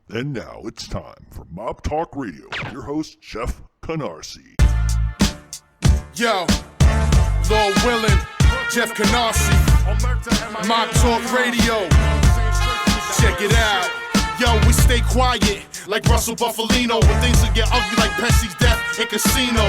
And now it's time for Mob Talk Radio with your host, Jeff Canarsie. Yo, Lord Willin, Jeff Canarsie, Mob Talk Radio. Check it out. Yo, we stay quiet like Russell Buffalino when things will get ugly like Pepsi's death in Casino.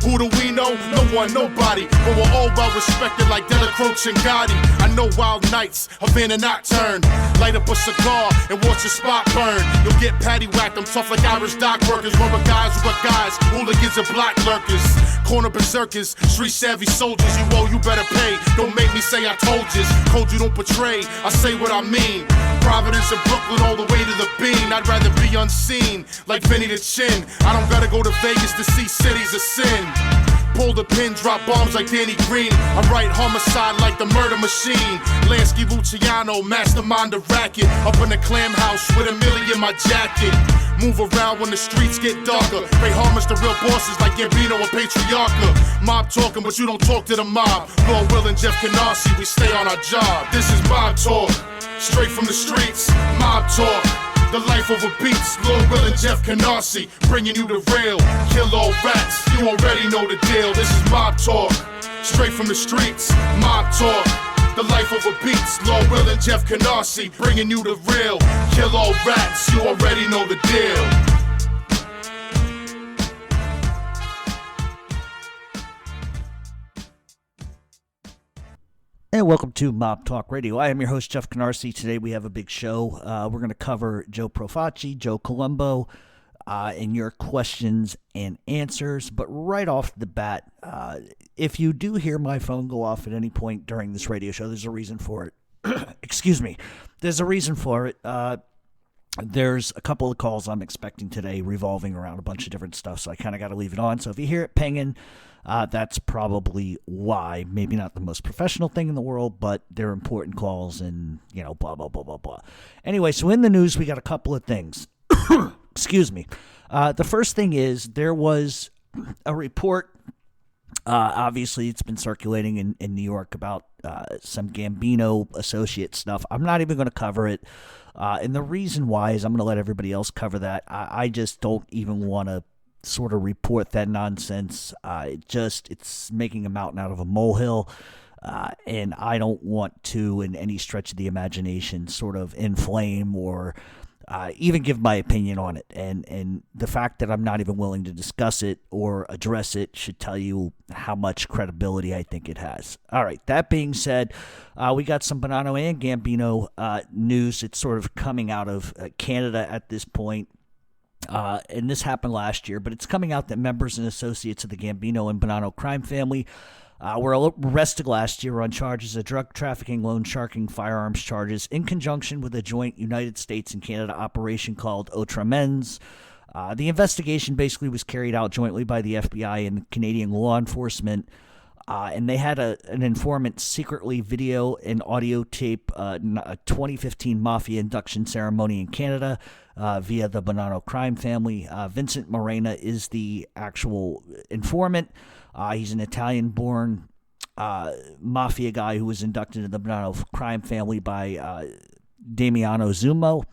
Who do we know? No one, nobody. But we're all well respected like Della Croce and Gotti. I know wild nights, Havana nocturne. Light up a cigar and watch your spot burn. You'll get patty whacked, I'm tough like Irish dock workers. Run with guys who got guys, hooligans and block lurkers. Corner berserkers, street savvy soldiers. You owe, you better pay. Don't make me say I told you. Code you don't betray, I say what I mean. Providence and Brooklyn all the way to the Bean. I'd rather be unseen, like Vinny the Chin. I don't gotta go to Vegas to see cities of sin. Pull the pin, drop bombs like Danny Green. I write homicide like the murder machine. Lansky Luciano, mastermind the racket. Up in the clam house with a million in my jacket. Move around when the streets get darker. Pay homage to real bosses like Gambino and Patriarcha. Mob talking, but you don't talk to the mob. Lord Will and Jeff Canarsie, we stay on our job. This is Mob Talk, straight from the streets. Mob Talk, the life over beats. Lord Will and Jeff Canarsie, bringing you the real. Kill all rats, you already know the deal. This is Mob Talk, straight from the streets. Mob Talk, the life over beats. Lord Will and Jeff Canarsie, bringing you the real. Kill all rats, you already know the deal. And welcome to Mob Talk Radio. I am your host, Jeff Canarsie. Today we have a big show. We're going to cover Joe Profaci, Joe Colombo, and your questions and answers. But right off the bat, if you do hear my phone go off at any point during this radio show, there's a reason for it. Excuse me. There's a reason for it. There's a couple of calls I'm expecting today revolving around a bunch of different stuff, so I kind of got to leave it on. So if you hear it pinging, that's probably why. Maybe not the most professional thing in the world, but they're important calls and, you know, blah, blah, blah, blah, blah. Anyway, so in the news, we got a couple of things. Excuse me. The first thing is there was a report. Obviously, it's been circulating in New York about some Gambino associate stuff. I'm not even going to cover it. And the reason why is I'm going to let everybody else cover that. I just don't even want to sort of report that nonsense. It's making a mountain out of a molehill. And I don't want to, in any stretch of the imagination, sort of inflame or even give my opinion on it. And the fact that I'm not even willing to discuss it or address it should tell you how much credibility I think it has. All right, that being said, we got some Bonnano and Gambino news. It's sort of coming out of Canada at this point. And this happened last year, but it's coming out that members and associates of the Gambino and Bonnano crime family were arrested last year on charges of drug trafficking, loan sharking, firearms charges in conjunction with a joint United States and Canada operation called Outramens. The investigation basically was carried out jointly by the FBI and Canadian law enforcement. And they had an informant secretly video and audio tape a 2015 Mafia induction ceremony in Canada via the Bonnano crime family. Vincent Morena is the actual informant. He's an Italian-born Mafia guy who was inducted into the Bonnano crime family by Damiano Zumo.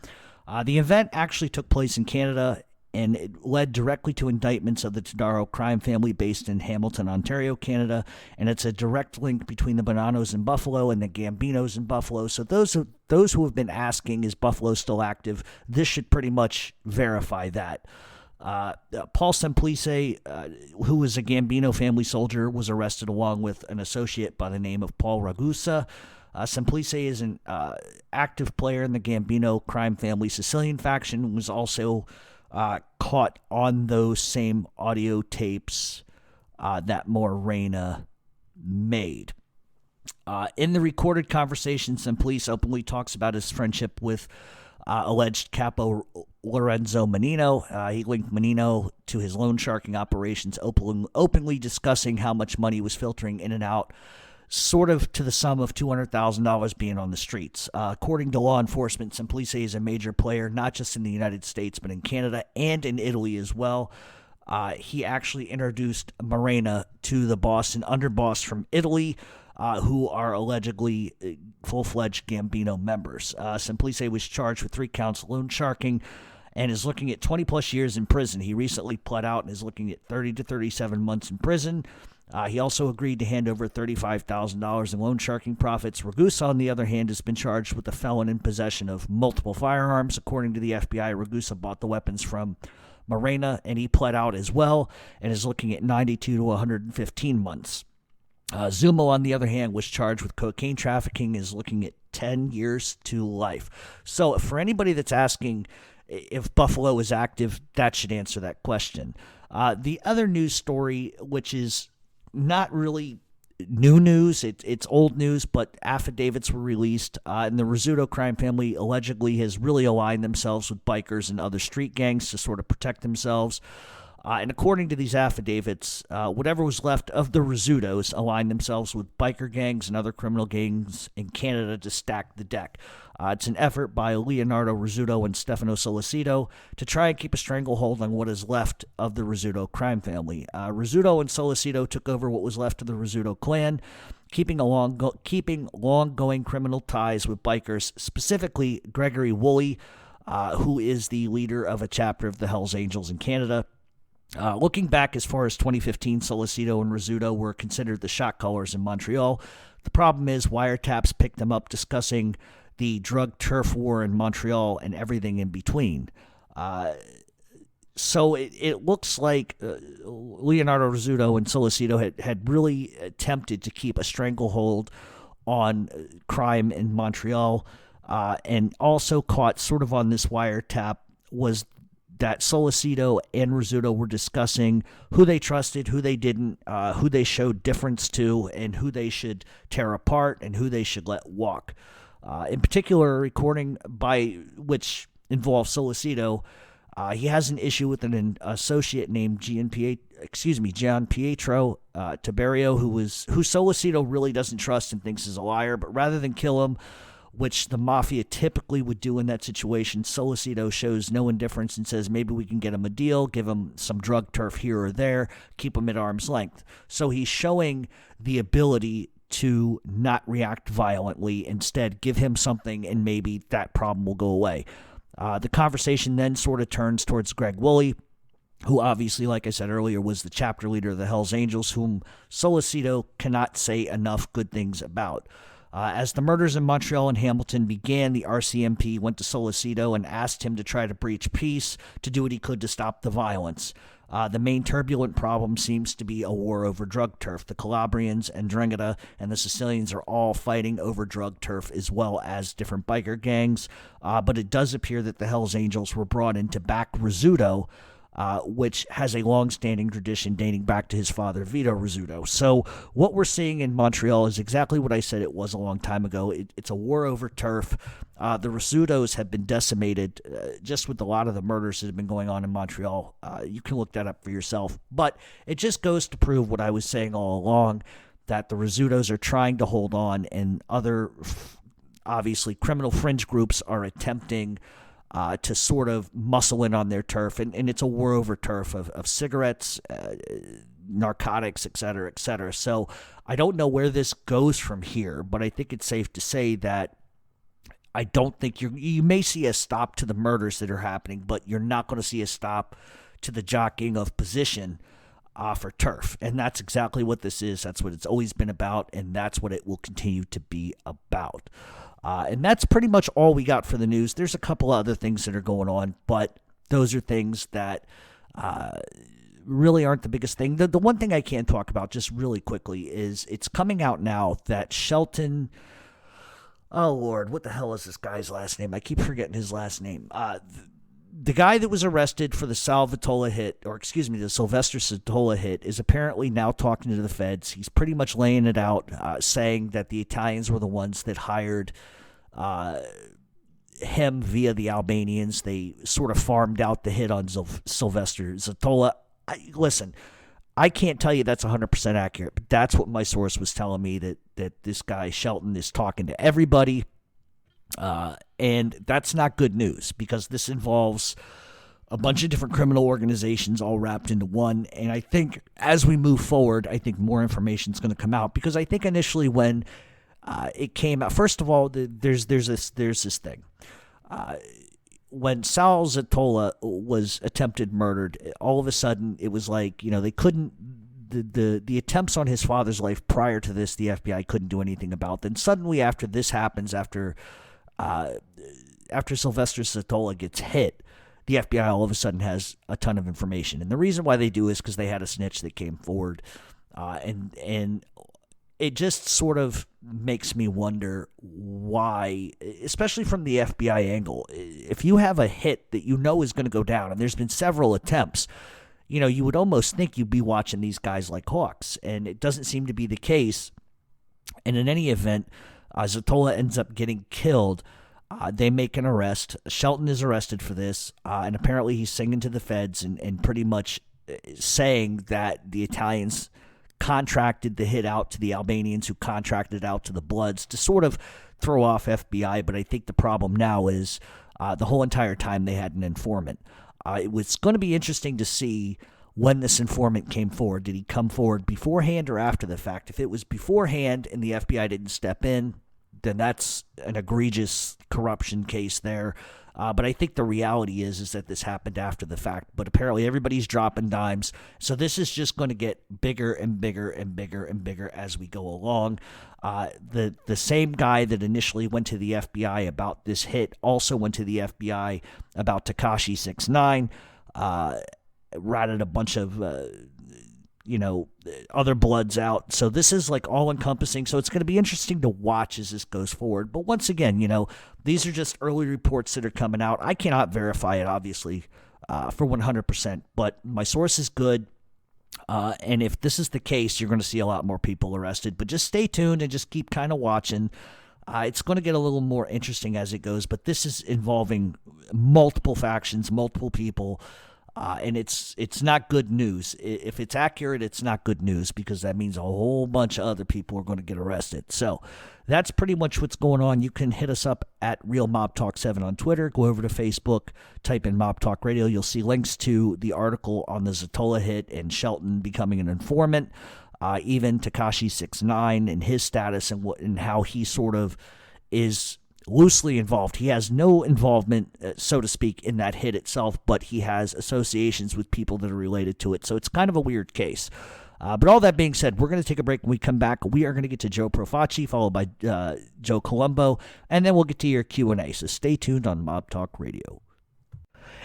The event actually took place in Canada, and it led directly to indictments of the Todaro crime family based in Hamilton, Ontario, Canada. And it's a direct link between the Bonnanos in Buffalo and the Gambinos in Buffalo. So those who have been asking, is Buffalo still active? This should pretty much verify that. Paul Semplice, who was a Gambino family soldier, was arrested along with an associate by the name of Paul Ragusa. Semplice is an active player in the Gambino crime family Sicilian faction and was also caught on those same audio tapes that Morena made. In the recorded conversation, Semplice openly talks about his friendship with alleged capo Lorenzo Menino. He linked Menino to his loan sharking operations, openly discussing how much money was filtering in and out, sort of to the sum of $200,000 being on the streets. According to law enforcement, Semplice is a major player, not just in the United States, but in Canada and in Italy as well. He actually introduced Morena to the boss and underboss from Italy, who are allegedly full-fledged Gambino members. Semplice was charged with 3 counts of loan sharking and is looking at 20-plus years in prison. He recently pled out and is looking at 30 to 37 months in prison. He also agreed to hand over $35,000 in loan sharking profits. Ragusa, on the other hand, has been charged with a felon in possession of multiple firearms. According to the FBI, Ragusa bought the weapons from Morena, and he pled out as well and is looking at 92 to 115 months. Zumo, on the other hand, was charged with cocaine trafficking, is looking at 10 years to life. So for anybody that's asking if Buffalo is active, that should answer that question. The other news story, which is not really new news, it's old news, but affidavits were released, and the Rizzuto crime family allegedly has really aligned themselves with bikers and other street gangs to sort of protect themselves. And according to these affidavits, whatever was left of the Rizzutos aligned themselves with biker gangs and other criminal gangs in Canada to stack the deck. It's an effort by Leonardo Rizzuto and Stefano Solicito to try and keep a stranglehold on what is left of the Rizzuto crime family. Rizzuto and Solicito took over what was left of the Rizzuto clan, keeping long-going criminal ties with bikers, specifically Gregory Woolley, who is the leader of a chapter of the Hells Angels in Canada. Looking back as far as 2015, Solicito and Rizzuto were considered the shot callers in Montreal. The problem is wiretaps picked them up discussing the drug turf war in Montreal and everything in between. So it looks like Leonardo Rizzuto and Solicito had really attempted to keep a stranglehold on crime in Montreal, and also caught sort of on this wiretap was that Solicito and Rizzuto were discussing who they trusted, who they didn't, who they showed difference to, and who they should tear apart and who they should let walk. In particular, a recording by which involves Solicito, he has an issue with an associate named Gian Pietro Tiberio, who Solicito really doesn't trust and thinks is a liar, but rather than kill him, which the Mafia typically would do in that situation, Solicito shows no indifference and says maybe we can get him a deal, give him some drug turf here or there, keep him at arm's length. So he's showing the ability to not react violently, instead give him something and maybe that problem will go away. The conversation then sort of turns towards Greg Woolley, who obviously, like I said earlier, was the chapter leader of the Hells Angels, whom Solicito cannot say enough good things about. As the murders in Montreal and Hamilton began, the RCMP went to Solicito and asked him to try to breach peace, to do what he could to stop the violence. The main turbulent problem seems to be a war over drug turf. The Calabrians and Drengheta and the Sicilians are all fighting over drug turf as well as different biker gangs, but it does appear that the Hells Angels were brought in to back Rizzuto, which has a long-standing tradition dating back to his father, Vito Rizzuto. So what we're seeing in Montreal is exactly what I said it was a long time ago. It's a war over turf. The Rizzutos have been decimated just with a lot of the murders that have been going on in Montreal. You can look that up for yourself. But it just goes to prove what I was saying all along, that the Rizzutos are trying to hold on, and other, obviously, criminal fringe groups are attempting to sort of muscle in on their turf, and it's a war over turf of cigarettes, narcotics, et cetera, et cetera. So I don't know where this goes from here, but I think it's safe to say that I don't think you may see a stop to the murders that are happening, but you're not going to see a stop to the jockeying of position for turf. And that's exactly what this is. That's what it's always been about, and that's what it will continue to be about. And that's pretty much all we got for the news. There's a couple other things that are going on, but those are things that really aren't the biggest thing. The one thing I can talk about just really quickly is it's coming out now that Shelton, oh Lord, what the hell is this guy's last name? I keep forgetting his last name. The guy that was arrested for the the Sylvester Satola hit is apparently now talking to the feds. He's pretty much laying it out, saying that the Italians were the ones that hired him via the Albanians. They sort of farmed out the hit on Sylvester Satola. Listen, I can't tell you that's 100% accurate, but that's what my source was telling me, that this guy Shelton is talking to everybody. And that's not good news, because this involves a bunch of different criminal organizations all wrapped into one. And I think as we move forward, I think more information is going to come out, because I think initially when it came out, first of all, there's this thing. when Sal Zatola was attempted murdered, all of a sudden it was like, they couldn't, the attempts on his father's life prior to this, the FBI couldn't do anything about. Then suddenly after this happens, after Sylvester Zatola gets hit, the FBI all of a sudden has a ton of information. And the reason why they do is because they had a snitch that came forward. And it just sort of makes me wonder why, especially from the FBI angle, if you have a hit that is going to go down, and there's been several attempts, you would almost think you'd be watching these guys like hawks, and it doesn't seem to be the case. And in any event, Zatola ends up getting killed. They make an arrest. Shelton is arrested for this, and apparently he's singing to the feds and pretty much saying that the Italians contracted the hit out to the Albanians, who contracted out to the Bloods to sort of throw off FBI. But I think the problem now is the whole entire time they had an informant. It was going to be interesting to see when this informant came forward. Did he come forward beforehand or after the fact? If it was beforehand and the FBI didn't step in, then that's an egregious corruption case there. But I think the reality is that this happened after the fact. But apparently everybody's dropping dimes. So this is just going to get bigger and bigger and bigger and bigger as we go along. The same guy that initially went to the FBI about this hit also went to the FBI about Tekashi 6ix9ine, ratted a bunch of other Bloods out. So this is like all encompassing. So it's going to be interesting to watch as this goes forward. But once again, these are just early reports that are coming out. I cannot verify it, obviously, for 100%, but my source is good. And if this is the case, you're going to see a lot more people arrested. But just stay tuned and just keep kind of watching. It's going to get a little more interesting as it goes. But this is involving multiple factions, multiple people. And it's not good news. If it's accurate, it's not good news, because that means a whole bunch of other people are going to get arrested. So that's pretty much what's going on. You can hit us up at Real Mob Talk 7 on Twitter. Go over to Facebook, type in Mob Talk Radio. You'll see links to the article on the Zatola hit and Shelton becoming an informant, even Tekashi 6ix9ine and his status and how he sort of is loosely involved. He has no involvement, so to speak, in that hit itself, but he has associations with people that are related to it. So it's kind of a weird case. But all that being said, we're going to take a break. When we come back, we are going to get to Joe Profaci, followed by Joe Colombo, and then we'll get to your Q&A. So stay tuned on Mob Talk Radio.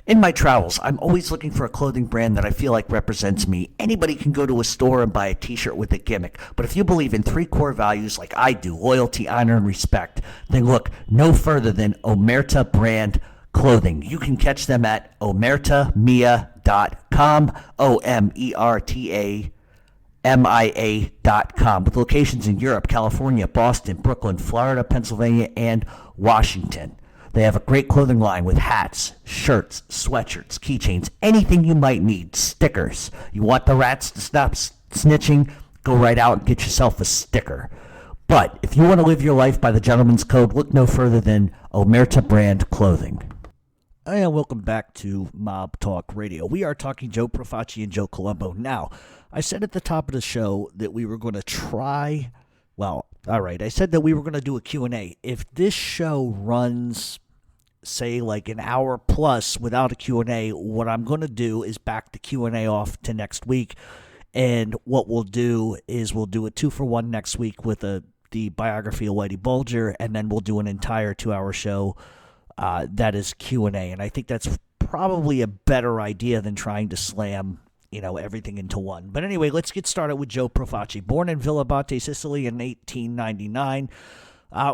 In my travels, I'm always looking for a clothing brand that I feel like represents me. Anybody can go to a store and buy a t-shirt with a gimmick, but if you believe in 3 core values like I do, loyalty, honor, and respect, then look no further than Omerta Brand Clothing. You can catch them at omertamia.com, OMERTAMIA.com, with locations in Europe, California, Boston, Brooklyn, Florida, Pennsylvania, and Washington. They have a great clothing line with hats, shirts, sweatshirts, keychains, anything you might need, stickers. You want the rats to stop snitching? Go right out and get yourself a sticker. But if you want to live your life by the gentleman's code, look no further than Omerta Brand Clothing. And welcome back to Mob Talk Radio. We are talking Joe Profaci and Joe Colombo. Now, I said at the top of the show that we were going to try, I said that we were going to do a Q&A. If this show runs, say, like an hour plus without a Q&A, what I'm going to do is back the Q&A off to next week. And what we'll do is we'll do a 2-for-1 next week with the biography of Whitey Bulger, and then we'll do an entire 2-hour show that is Q&A. And I think that's probably a better idea than trying to slam everything into one. But anyway, let's get started with Joe Profaci. Born in Villa Bate, Sicily in 1899.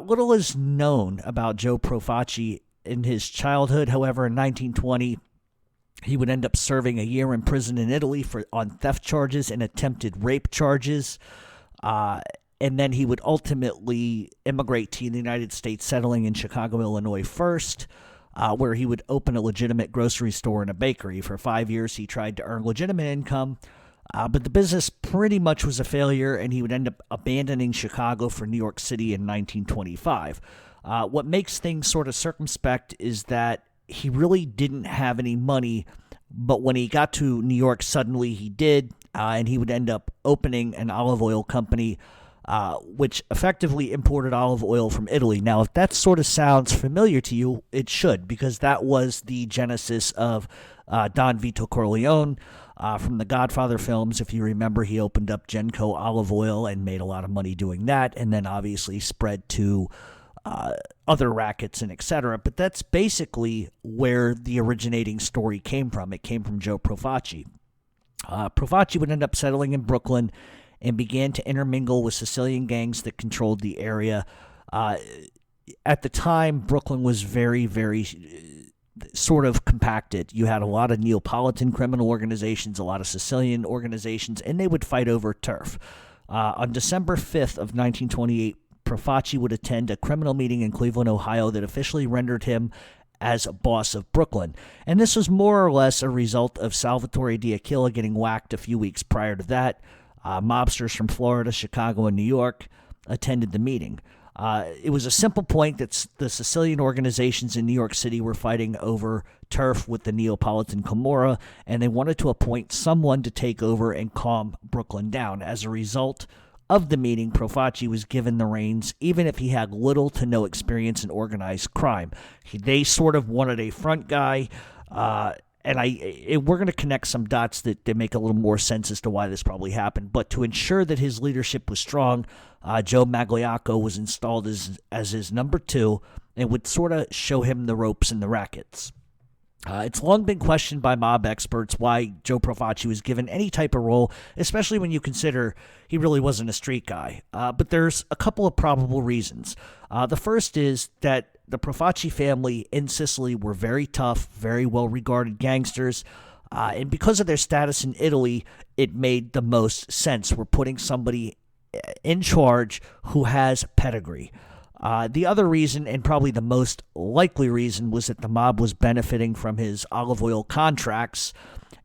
Little is known about Joe Profaci in his childhood. However, in 1920, he would end up serving a year in prison in Italy on theft charges and attempted rape charges. And then he would ultimately immigrate to the United States, settling in Chicago, Illinois first, where he would open a legitimate grocery store and a bakery. For 5 years, he tried to earn legitimate income, but the business pretty much was a failure, and he would end up abandoning Chicago for New York City in 1925. What makes things sort of circumspect is that he really didn't have any money, but when he got to New York, suddenly he did, and he would end up opening an olive oil company which effectively imported olive oil from Italy. Now, if that sort of sounds familiar to you, it should, because that was the genesis of Don Vito Corleone from the Godfather films. If you remember, he opened up Genco Olive Oil and made a lot of money doing that, and then obviously spread to other rackets and etc. But that's basically where the originating story came from. It came from Joe Profaci. Profaci would end up settling in Brooklyn and began to intermingle with Sicilian gangs that controlled the area. At the time, Brooklyn was very, very sort of compacted. You had a lot of Neapolitan criminal organizations, a lot of Sicilian organizations, and they would fight over turf. On December 5th of 1928, Profaci would attend a criminal meeting in Cleveland, Ohio that officially rendered him as a boss of Brooklyn. And this was more or less a result of Salvatore D'Aquila getting whacked a few weeks prior to that. Mobsters from Florida, Chicago, and New York attended the meeting. It was a simple point that the Sicilian organizations in New York City were fighting over turf with the Neapolitan Camorra, and they wanted to appoint someone to take over and calm Brooklyn down. As a result of the meeting, Profaci was given the reins, even if he had little to no experience in organized crime. They sort of wanted a front guy, and we're going to connect some dots that make a little more sense as to why this probably happened. But to ensure that his leadership was strong, Joe Magliocco was installed as his number two and would sort of show him the ropes in the rackets. It's long been questioned by mob experts why Joe Profaci was given any type of role, especially when you consider he really wasn't a street guy. But there's a couple of probable reasons. The first is that the Profaci family in Sicily were very tough, very well-regarded gangsters. And because of their status in Italy, it made the most sense. We're putting somebody in charge who has pedigree. The other reason, and probably the most likely reason, was that the mob was benefiting from his olive oil contracts,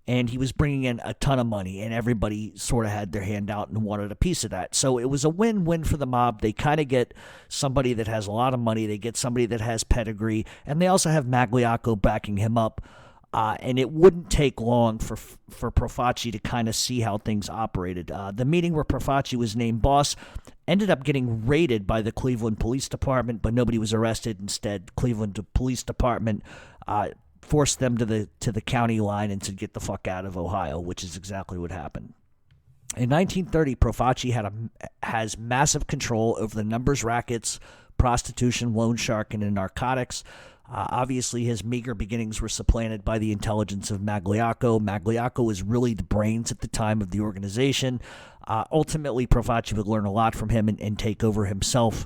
and he was bringing in a ton of money, and everybody sort of had their hand out and wanted a piece of that. So it was a win-win for the mob. They kind of get somebody that has a lot of money, they get somebody that has pedigree, and they also have Magliocco backing him up. And it wouldn't take long for Profaci to kind of see how things operated. The meeting where Profaci was named boss ended up getting raided by the Cleveland Police Department, but nobody was arrested. Instead, Cleveland Police Department forced them to the county line and to get the fuck out of Ohio, which is exactly what happened. In 1930, Profaci has massive control over the numbers rackets, prostitution, loan sharking, and narcotics. Obviously, his meager beginnings were supplanted by the intelligence of Magliocco. Magliocco was really the brains at the time of the organization. Ultimately, Profaci would learn a lot from him and take over himself.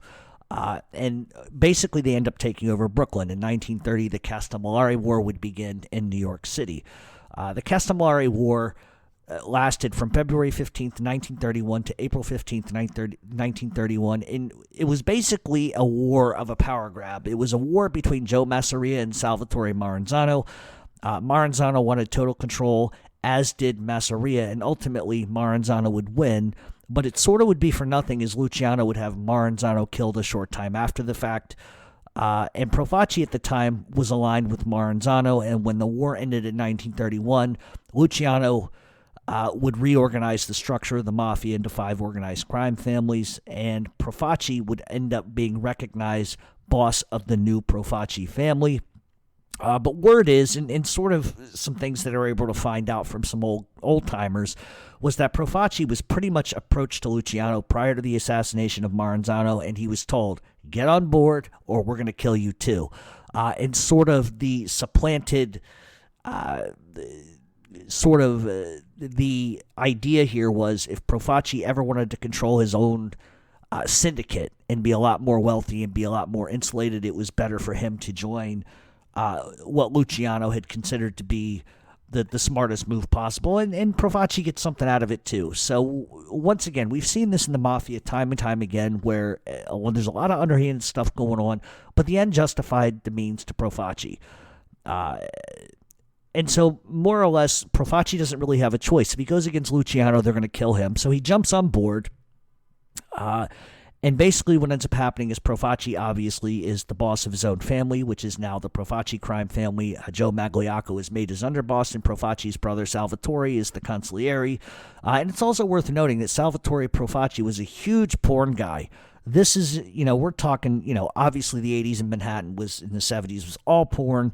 And basically, they end up taking over Brooklyn. In 1930, the Castellamare War would begin in New York City. The Castellamare War lasted from February 15th, 1931 to April 15th, 1931. And it was basically a war of a power grab. It was a war between Joe Masseria and Salvatore Maranzano. Maranzano wanted total control, as did Masseria, and ultimately Maranzano would win. But it sort of would be for nothing, as Luciano would have Maranzano killed a short time after the fact. And Profaci at the time was aligned with Maranzano, and when the war ended in 1931, Luciano would reorganize the structure of the Mafia into 5 organized crime families, and Profaci would end up being recognized boss of the new Profaci family. But word is, and sort of some things that are able to find out from some old-timers, was that Profaci was pretty much approached to Luciano prior to the assassination of Maranzano, and he was told, get on board or we're going to kill you too. And sort of the supplanted... the idea here was if Profaci ever wanted to control his own syndicate and be a lot more wealthy and be a lot more insulated, it was better for him to join what Luciano had considered to be the smartest move possible, and Profaci gets something out of it too. So once again, we've seen this in the Mafia time and time again, where there's a lot of underhanded stuff going on, but the end justified the means to Profaci. And so, more or less, Profaci doesn't really have a choice. If he goes against Luciano, they're going to kill him. So he jumps on board. And basically what ends up happening is Profaci obviously is the boss of his own family, which is now the Profaci crime family. Joe Magliocco is made his underboss, and Profaci's brother Salvatore is the consigliere. And it's also worth noting that Salvatore Profaci was a huge porn guy. This is, we're talking, obviously the 80s in Manhattan was, in the 70s, was all porn.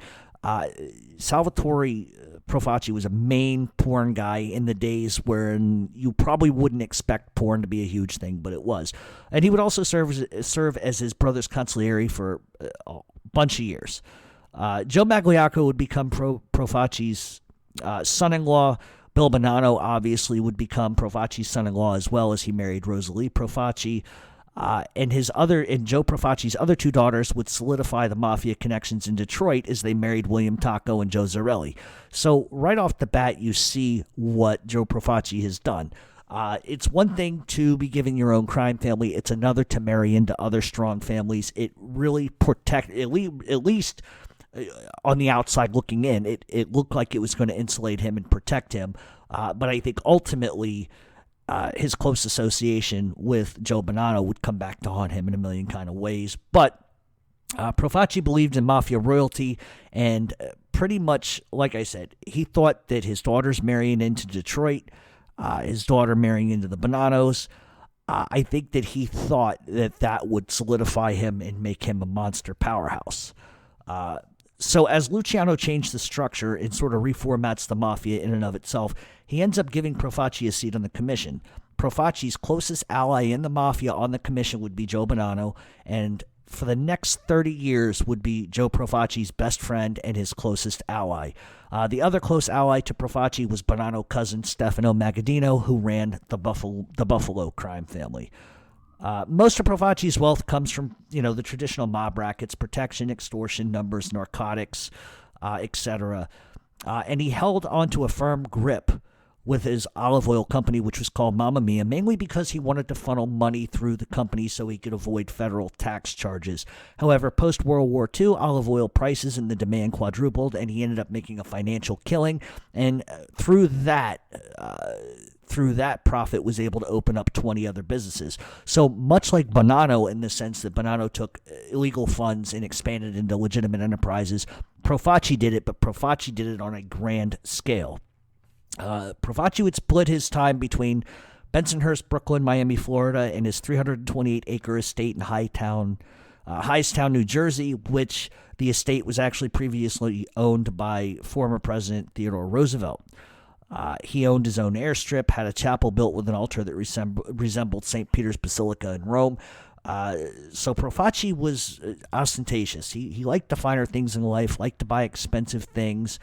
Salvatore Profaci was a main porn guy in the days when you probably wouldn't expect porn to be a huge thing, but it was. And he would also serve as his brother's consigliere for a bunch of years. Joe Magliocco would become Profaci's son-in-law. Bill Bonnano obviously would become Profaci's son-in-law as well, as he married Rosalie Profaci. And Joe Profaci's other two daughters would solidify the Mafia connections in Detroit as they married William Tacco and Joe Zarelli. So right off the bat, you see what Joe Profaci has done. It's one thing to be given your own crime family. It's another to marry into other strong families. It really at least on the outside looking in, it looked like it was going to insulate him and protect him. But I think ultimately, his close association with Joe Bonnano would come back to haunt him in a million kind of ways. But Profaci believed in Mafia royalty, and pretty much, like I said, he thought that his daughter's marrying into Detroit, his daughter marrying into the Bonannos, I think that he thought that would solidify him and make him a monster powerhouse. So as Luciano changed the structure and sort of reformats the Mafia in and of itself, he ends up giving Profaci a seat on the commission. Profaci's closest ally in the Mafia on the commission would be Joe Bonnano, and for the next 30 years would be Joe Profaci's best friend and his closest ally. The other close ally to Profaci was Bonnano cousin Stefano Magaddino, who ran the Buffalo crime family. Most of Profaci's wealth comes from, the traditional mob rackets: protection, extortion, numbers, narcotics, etc. And he held onto a firm grip with his olive oil company, which was called Mamma Mia, mainly because he wanted to funnel money through the company so he could avoid federal tax charges. However, post-World War II, olive oil prices and the demand quadrupled, and he ended up making a financial killing. And through that profit, was able to open up 20 other businesses. So much like Bonnano, in the sense that Bonnano took illegal funds and expanded into legitimate enterprises, Profaci did it, but Profaci did it on a grand scale. Profaci would split his time between Bensonhurst, Brooklyn, Miami, Florida, and his 328-acre estate in Hightstown, New Jersey, which the estate was actually previously owned by former President Theodore Roosevelt. He owned his own airstrip, had a chapel built with an altar that resembled St. Peter's Basilica in Rome. So Profaci was ostentatious. He liked the finer things in life, liked to buy expensive things,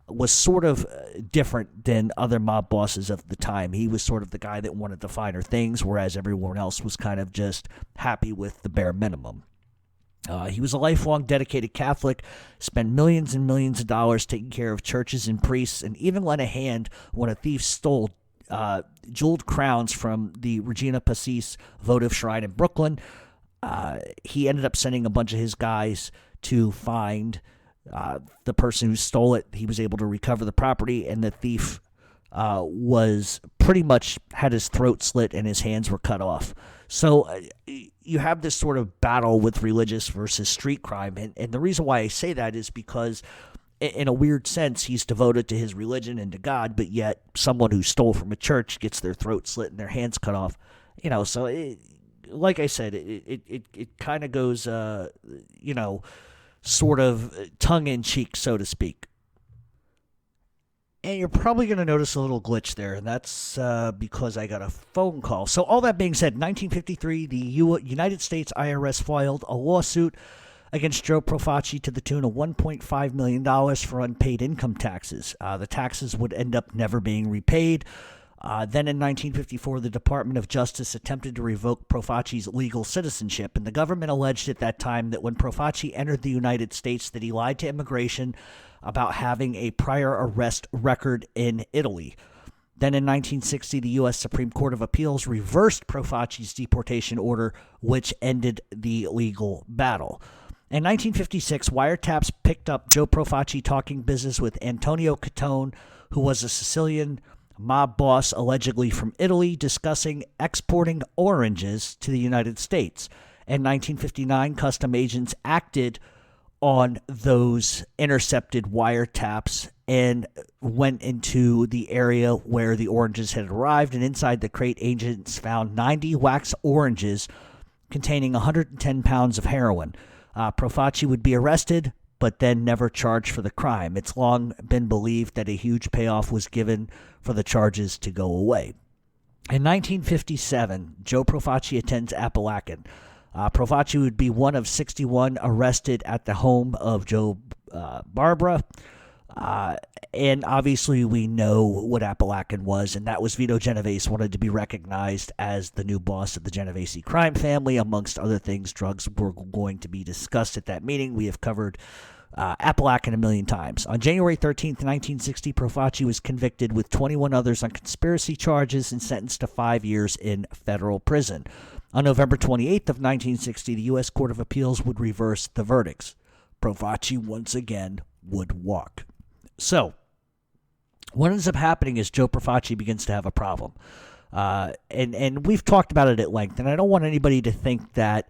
was sort of different than other mob bosses of the time. He was sort of the guy that wanted the finer things, whereas everyone else was kind of just happy with the bare minimum. He was a lifelong dedicated Catholic, spent millions and millions of dollars taking care of churches and priests, and even lent a hand when a thief stole jeweled crowns from the Regina Pacis votive shrine in Brooklyn. He ended up sending a bunch of his guys to find the person who stole it. He was able to recover the property, and the thief was pretty much had his throat slit and his hands were cut off. So you have this sort of battle with religious versus street crime. And the reason why I say that is because in a weird sense, he's devoted to his religion and to God, but yet someone who stole from a church gets their throat slit and their hands cut off. So like I said, it kind of goes, sort of tongue-in-cheek, so to speak. And you're probably going to notice a little glitch there, and that's because I got a phone call. So all that being said, in 1953, the United States IRS filed a lawsuit against Joe Profaci to the tune of $1.5 million for unpaid income taxes. The taxes would end up never being repaid. Then in 1954, the Department of Justice attempted to revoke Profaci's legal citizenship, and the government alleged at that time that when Profaci entered the United States that he lied to immigration about having a prior arrest record in Italy. Then in 1960, the U.S. Supreme Court of Appeals reversed Profaci's deportation order, which ended the legal battle. In 1956, wiretaps picked up Joe Profaci talking business with Antonio Catone, who was a Sicilian mob boss allegedly from Italy, discussing exporting oranges to the United States. In 1959, custom agents acted on those intercepted wiretaps and went into the area where the oranges had arrived, and inside the crate, agents found 90 wax oranges containing 110 pounds of heroin. Profaci would be arrested, but then never charged for the crime. It's long been believed that a huge payoff was given for the charges to go away. In 1957, Joe Profaci attends Apalachin. Profaci would be one of 61 arrested at the home of Joe Barbara. And obviously we know what Apalachin was, and that was Vito Genovese wanted to be recognized as the new boss of the Genovese crime family. Amongst other things, drugs were going to be discussed at that meeting. We have covered Apalachin a million times. On January 13th, 1960, Profaci was convicted with 21 others on conspiracy charges and sentenced to 5 years in federal prison. On November 28th of 1960, the U.S. Court of Appeals would reverse the verdicts. Profaci once again would walk. So, what ends up happening is Joe Profaci begins to have a problem. And we've talked about it at length, and I don't want anybody to think that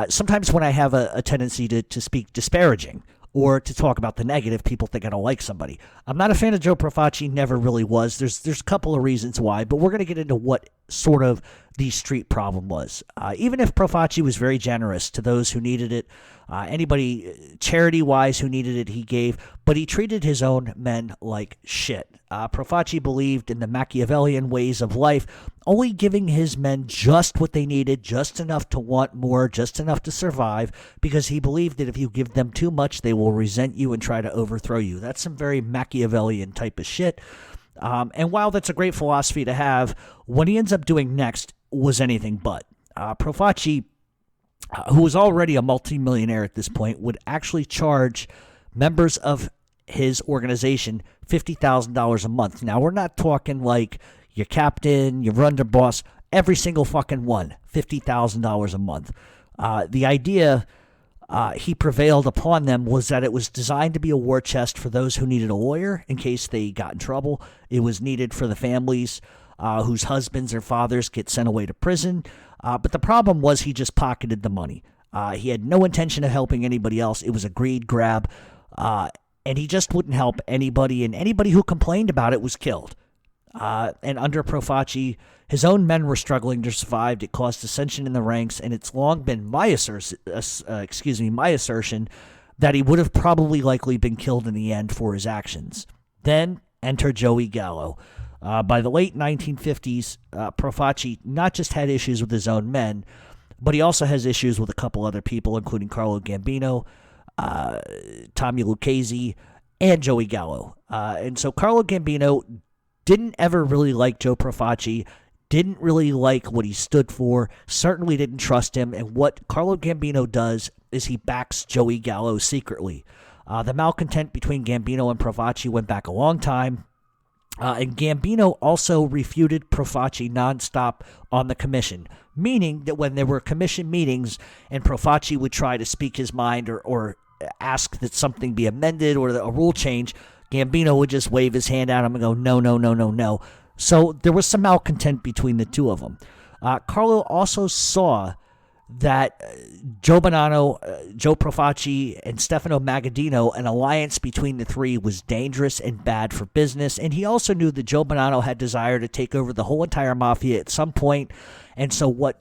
sometimes when I have a tendency to speak disparaging or to talk about the negative, people think I don't like somebody. I'm not a fan of Joe Profaci, never really was. There's a couple of reasons why, but we're going to get into what sort of the street problem was. Even if Profaci was very generous to those who needed it, anybody charity-wise who needed it, he gave, but he treated his own men like shit. Profaci believed in the Machiavellian ways of life, only giving his men just what they needed, just enough to want more, just enough to survive, because he believed that if you give them too much, they will resent you and try to overthrow you. That's some very Machiavellian type of shit. And while that's a great philosophy to have, what he ends up doing next was anything but. Profaci, who was already a multimillionaire at this point, would actually charge members of his organization $50,000 a month. Now, we're not talking like your captain, your underboss, every single fucking one, $50,000 a month. The idea he prevailed upon them was that it was designed to be a war chest for those who needed a lawyer in case they got in trouble. It was needed for the families whose husbands or fathers get sent away to prison. But the problem was he just pocketed the money. He had no intention of helping anybody else. It was a greed grab. And he just wouldn't help anybody, and anybody who complained about it was killed. And under Profaci, his own men were struggling to survive. It caused dissension in the ranks, and it's long been my assertion that he would have probably likely been killed in the end for his actions. Then enter Joey Gallo. By the late 1950s, Profaci not just had issues with his own men, but he also has issues with a couple other people, including Carlo Gambino, Tommy Lucchese, and Joey Gallo. And so Carlo Gambino didn't ever really like Joe Profaci, didn't really like what he stood for, certainly didn't trust him, and what Carlo Gambino does is he backs Joey Gallo secretly. The malcontent between Gambino and Profaci went back a long time, and Gambino also refuted Profaci nonstop on the commission, meaning that when there were commission meetings and Profaci would try to speak his mind or ask that something be amended or a rule change, Gambino would just wave his hand at him and go, no, no, no, no, no. So there was some malcontent between the two of them. Carlo also saw that Joe Bonnano, Joe Profaci, and Stefano Magaddino, an alliance between the three, was dangerous and bad for business. And he also knew that Joe Bonnano had desire to take over the whole entire Mafia at some point. And so what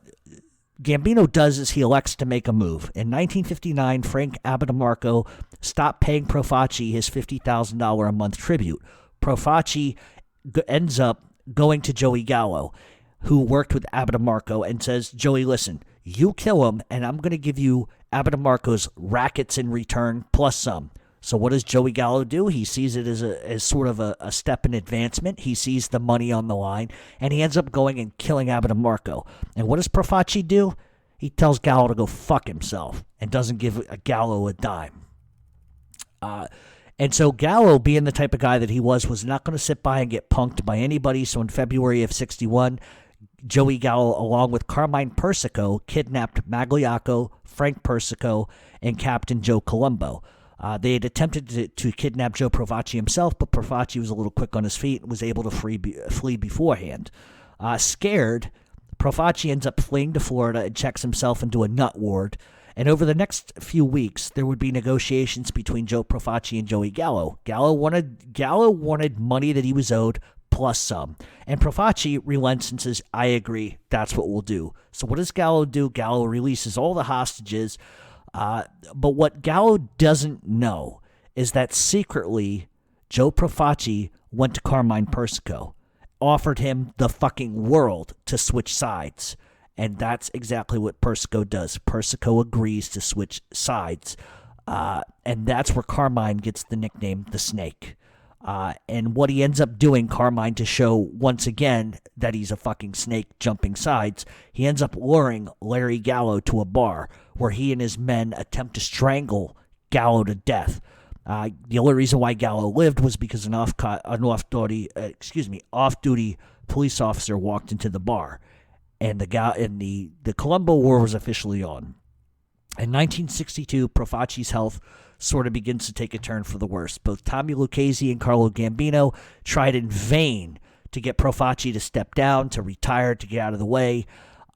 Gambino does is he elects to make a move. In 1959, Frank Abitamarco stopped paying Profaci his $50,000 a month tribute. Profaci ends up going to Joey Gallo, who worked with Abitamarco, and says, Joey, listen, you kill him, and I'm going to give you Abitamarco's rackets in return, plus some. So what does Joey Gallo do? He sees it as sort of a step in advancement. He sees the money on the line, and he ends up going and killing Abitamarco. And what does Profaci do? He tells Gallo to go fuck himself and doesn't give Gallo a dime. And so Gallo, being the type of guy that he was not going to sit by and get punked by anybody. So in February of 61, Joey Gallo, along with Carmine Persico, kidnapped Magliocco, Frank Persico, and Captain Joe Colombo. They had attempted to kidnap Joe Profaci himself, but Profaci was a little quick on his feet and was able to flee beforehand. Scared, Profaci ends up fleeing to Florida and checks himself into a nut ward. And over the next few weeks, there would be negotiations between Joe Profaci and Joey Gallo. Gallo wanted money that he was owed plus some. And Profaci relents and says, I agree, that's what we'll do. So what does Gallo do? Gallo releases all the hostages. But what Gallo doesn't know is that secretly Joe Profaci went to Carmine Persico, offered him the fucking world to switch sides. And that's exactly what Persico does. Persico agrees to switch sides. And that's where Carmine gets the nickname The Snake. And what he ends up doing, Carmine, to show once again that he's a fucking snake jumping sides, he ends up luring Larry Gallo to a bar where he and his men attempt to strangle Gallo to death. The only reason why Gallo lived was because an off-duty police officer walked into the bar, and the Colombo War was officially on. In 1962, Profaci's health sort of begins to take a turn for the worse. Both Tommy Lucchese and Carlo Gambino tried in vain to get Profaci to step down, to retire, to get out of the way.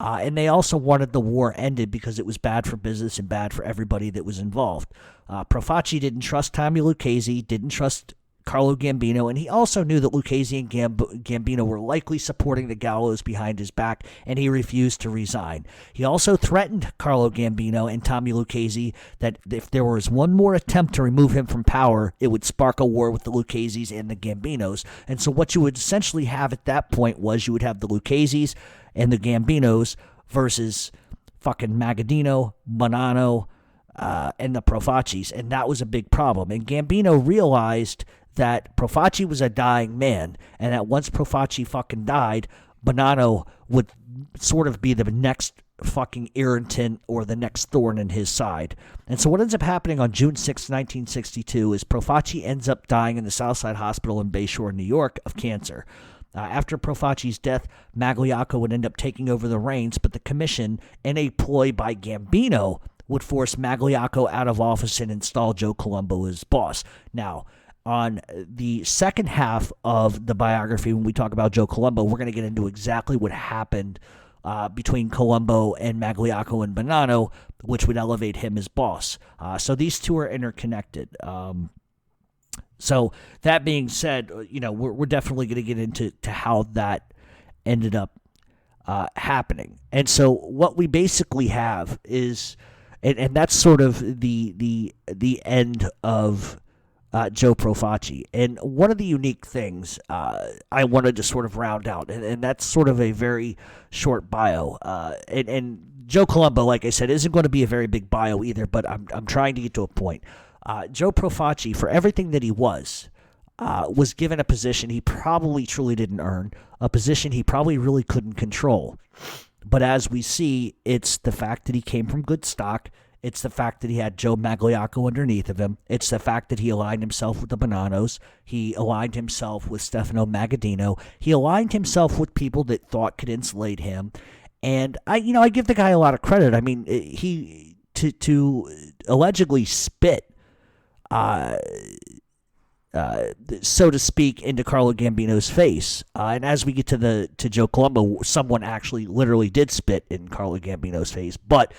And they also wanted the war ended because it was bad for business and bad for everybody that was involved. Profaci didn't trust Tommy Lucchese, didn't trust Carlo Gambino, and he also knew that Lucchese and Gambino were likely supporting the Gallos behind his back, and he refused to resign. He also threatened Carlo Gambino and Tommy Lucchese that if there was one more attempt to remove him from power, it would spark a war with the Luccheses and the Gambinos. And so what you would essentially have at that point was you would have the Luccheses and the Gambinos versus fucking Magaddino, Bonnano, and the Profacis, and that was a big problem. And Gambino realized that Profaci was a dying man, and that once Profaci fucking died, Bonnano would sort of be the next fucking irritant or the next thorn in his side. And so what ends up happening on June 6, 1962 is Profaci ends up dying in the Southside Hospital in Bayshore, New York, of cancer. After Profaci's death, Magliocco would end up taking over the reins, but the commission, in a ploy by Gambino, would force Magliocco out of office and install Joe Colombo as boss. Now, on the second half of the biography, when we talk about Joe Colombo, we're going to get into exactly what happened between Colombo and Magliocco and Bonnano, which would elevate him as boss. So these two are interconnected. So that being said, we're definitely going to get into how that ended up happening. And so what we basically have is, and that's sort of the end of Joe Profaci. And one of the unique things I wanted to sort of round out, and that's sort of a very short bio. And Joe Colombo, like I said, isn't going to be a very big bio either, but I'm trying to get to a point. Joe Profaci, for everything that he was given a position he probably truly didn't earn, a position he probably really couldn't control. But as we see, it's the fact that he came from good stock. It's the fact that he had Joe Magliocco underneath of him. It's the fact that he aligned himself with the Bonannos. He aligned himself with Stefano Magaddino. He aligned himself with people that thought could insulate him. And I give the guy a lot of credit. I mean, he to allegedly spit, so to speak, into Carlo Gambino's face. And as we get to Joe Colombo, someone actually literally did spit in Carlo Gambino's face. But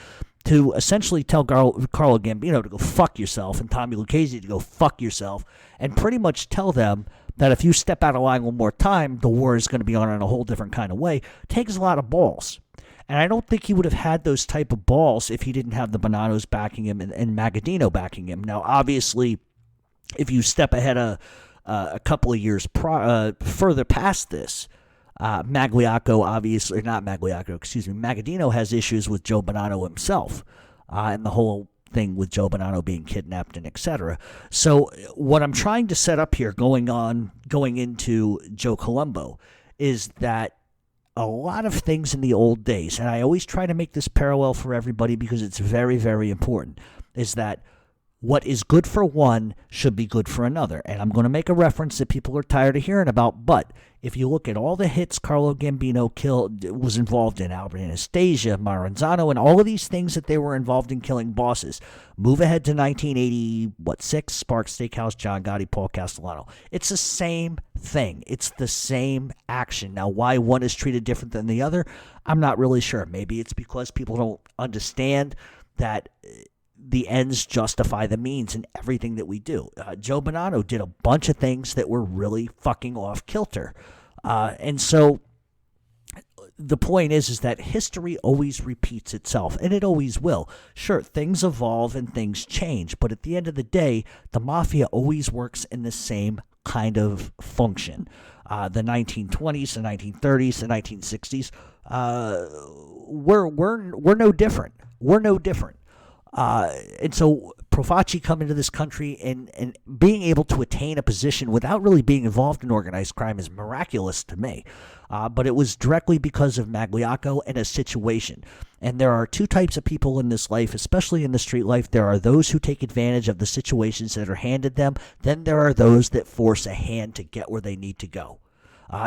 to essentially tell Carlo Gambino to go fuck yourself and Tommy Lucchese to go fuck yourself, and pretty much tell them that if you step out of line one more time, the war is going to be on in a whole different kind of way, takes a lot of balls. And I don't think he would have had those type of balls if he didn't have the Bonannos backing him and Magaddino backing him. Now, obviously, if you step ahead a couple of years further past this, Magaddino has issues with Joe Bonnano himself, and the whole thing with Joe Bonnano being kidnapped and etc. So what I'm trying to set up here going into Joe Colombo is that a lot of things in the old days, and I always try to make this parallel for everybody because it's very, very important, is that what is good for one should be good for another. And I'm going to make a reference that people are tired of hearing about, but if you look at all the hits Carlo Gambino was involved in, Albert Anastasia, Maranzano, and all of these things that they were involved in killing bosses, move ahead to 1986, Sparks Steakhouse, John Gotti, Paul Castellano. It's the same thing. It's the same action. Now, why one is treated different than the other, I'm not really sure. Maybe it's because people don't understand that the ends justify the means in everything that we do. Joe Bonnano did a bunch of things that were really fucking off kilter. And so the point is that history always repeats itself, and it always will. Sure, things evolve and things change, but at the end of the day, the Mafia always works in the same kind of function. The 1920s, the 1930s, the 1960s, we're no different. We're no different. And so Profaci coming to this country and being able to attain a position without really being involved in organized crime is miraculous to me. But it was directly because of Magliocco and a situation. And there are two types of people in this life, especially in the street life. There are those who take advantage of the situations that are handed them. Then there are those that force a hand to get where they need to go.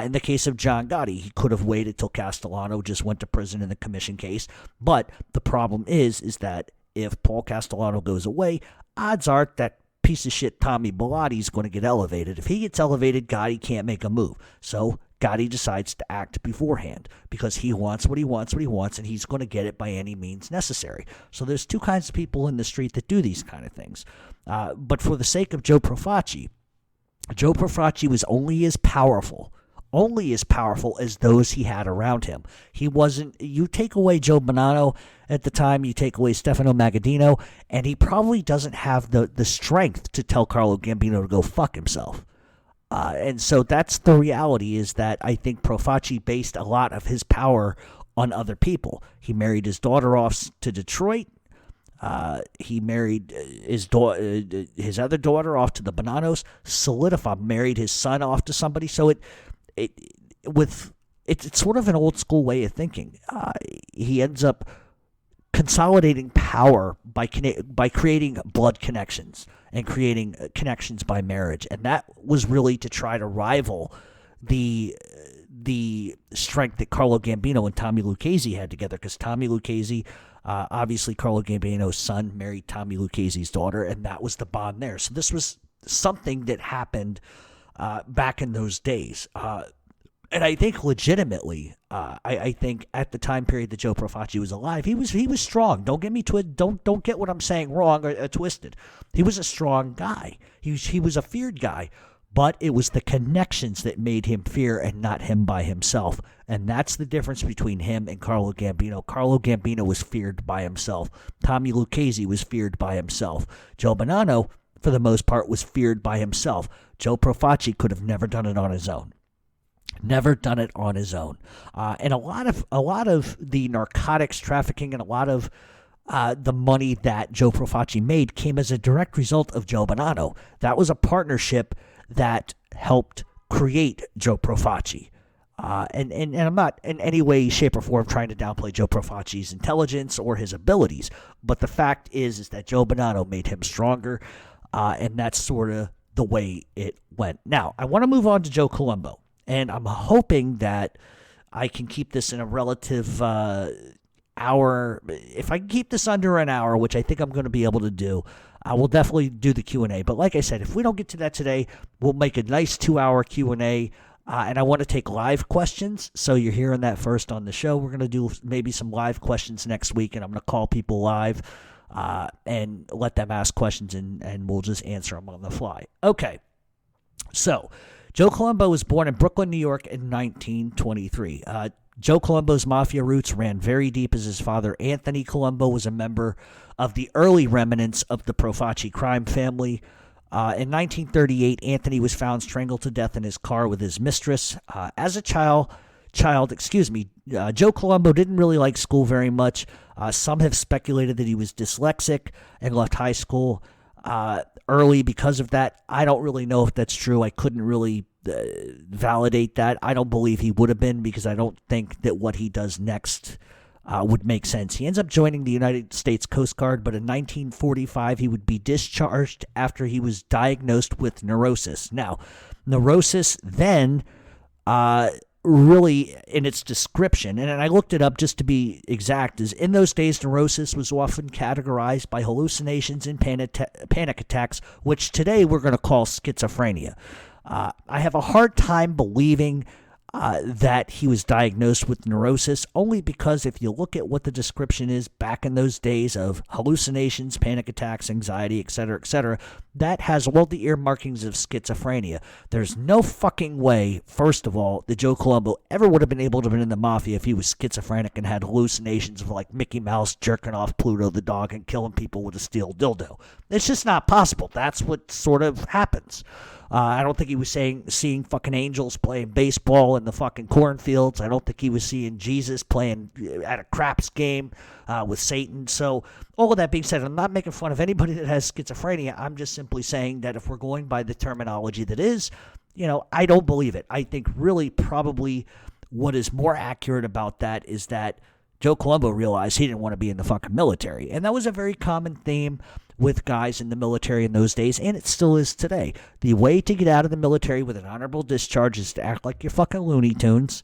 In the case of John Gotti, he could have waited till Castellano just went to prison in the commission case. But the problem is that if Paul Castellano goes away, odds are that piece of shit Tommy Bellotti is going to get elevated. If he gets elevated, Gotti can't make a move. So Gotti decides to act beforehand because he wants what he wants, and he's going to get it by any means necessary. So there's two kinds of people in the street that do these kind of things. But for the sake of Joe Profaci was only as powerful as those he had around him. He wasn't, you take away Joe Bonnano at the time, you take away Stefano Magaddino, and he probably doesn't have the strength to tell Carlo Gambino to go fuck himself. And so that's the reality, is that I think Profaci based a lot of his power on other people. He married his daughter off to Detroit. He married his other daughter off to the Bonannos. Married his son off to somebody. So it's sort of an old school way of thinking. He ends up consolidating power by creating blood connections and creating connections by marriage, and that was really to try to rival the strength that Carlo Gambino and Tommy Lucchese had together. Because Tommy Lucchese, obviously Carlo Gambino's son, married Tommy Lucchese's daughter, and that was the bond there. So this was something that happened back in those days. And I think legitimately, I think at the time period that Joe Profaci was alive, he was strong. Don't get me don't get what I'm saying wrong or twisted. He was a strong guy. He was a feared guy, but it was the connections that made him fear and not him by himself. And that's the difference between him and Carlo Gambino. Carlo Gambino was feared by himself. Tommy Lucchese was feared by himself. Joe Bonnano, for the most part, was feared by himself. Joe Profaci could have never done it on his own. Never done it on his own. And a lot of the narcotics trafficking and a lot of the money that Joe Profaci made came as a direct result of Joe Bonnano. That was a partnership that helped create Joe Profaci. And I'm not in any way, shape, or form trying to downplay Joe Profaci's intelligence or his abilities, but the fact is that Joe Bonnano made him stronger, and that's sort of the way it went. Now, I want to move on to Joe Colombo. And I'm hoping that I can keep this in a relative hour. If I can keep this under an hour, which I think I'm going to be able to do, I will definitely do the Q&A. But like I said, if we don't get to that today, we'll make a nice 2-hour Q&A. And I want to take live questions. So you're hearing that first on the show. We're going to do maybe some live questions next week, and I'm going to call people live and let them ask questions, and we'll just answer them on the fly. Okay, so Joe Colombo was born in Brooklyn, New York in 1923. Joe Colombo's Mafia roots ran very deep, as his father, Anthony Colombo, was a member of the early remnants of the Profaci crime family. In 1938, Anthony was found strangled to death in his car with his mistress. As a child, Joe Colombo didn't really like school very much. Some have speculated that he was dyslexic and left high school early because of that. I don't really know if that's true. I couldn't really validate that. I don't believe he would have been, because I don't think that what he does next would make sense. He ends up joining the United States Coast Guard, but in 1945 he would be discharged after he was diagnosed with neurosis. Now, neurosis then really, in its description, and I looked it up just to be exact, is in those days neurosis was often categorized by hallucinations and panic attacks, which today we're going to call schizophrenia. I have a hard time believing that he was diagnosed with neurosis, only because if you look at what the description is back in those days of hallucinations, panic attacks, anxiety, etc., that has all the earmarkings of schizophrenia. There's no fucking way, first of all, that Joe Colombo ever would have been able to be in the Mafia if he was schizophrenic and had hallucinations of like Mickey Mouse jerking off Pluto the dog and killing people with a steel dildo. It's just not possible. That's what sort of happens. I don't think he was seeing fucking angels playing baseball in the fucking cornfields. I don't think he was seeing Jesus playing at a craps game with Satan. So all of that being said, I'm not making fun of anybody that has schizophrenia. I'm just simply saying that if we're going by the terminology that is, I don't believe it. I think really probably what is more accurate about that is that Joe Colombo realized he didn't want to be in the fucking military. And that was a very common theme with guys in the military in those days, and it still is today. The way to get out of the military with an honorable discharge is to act like you're fucking Looney Tunes.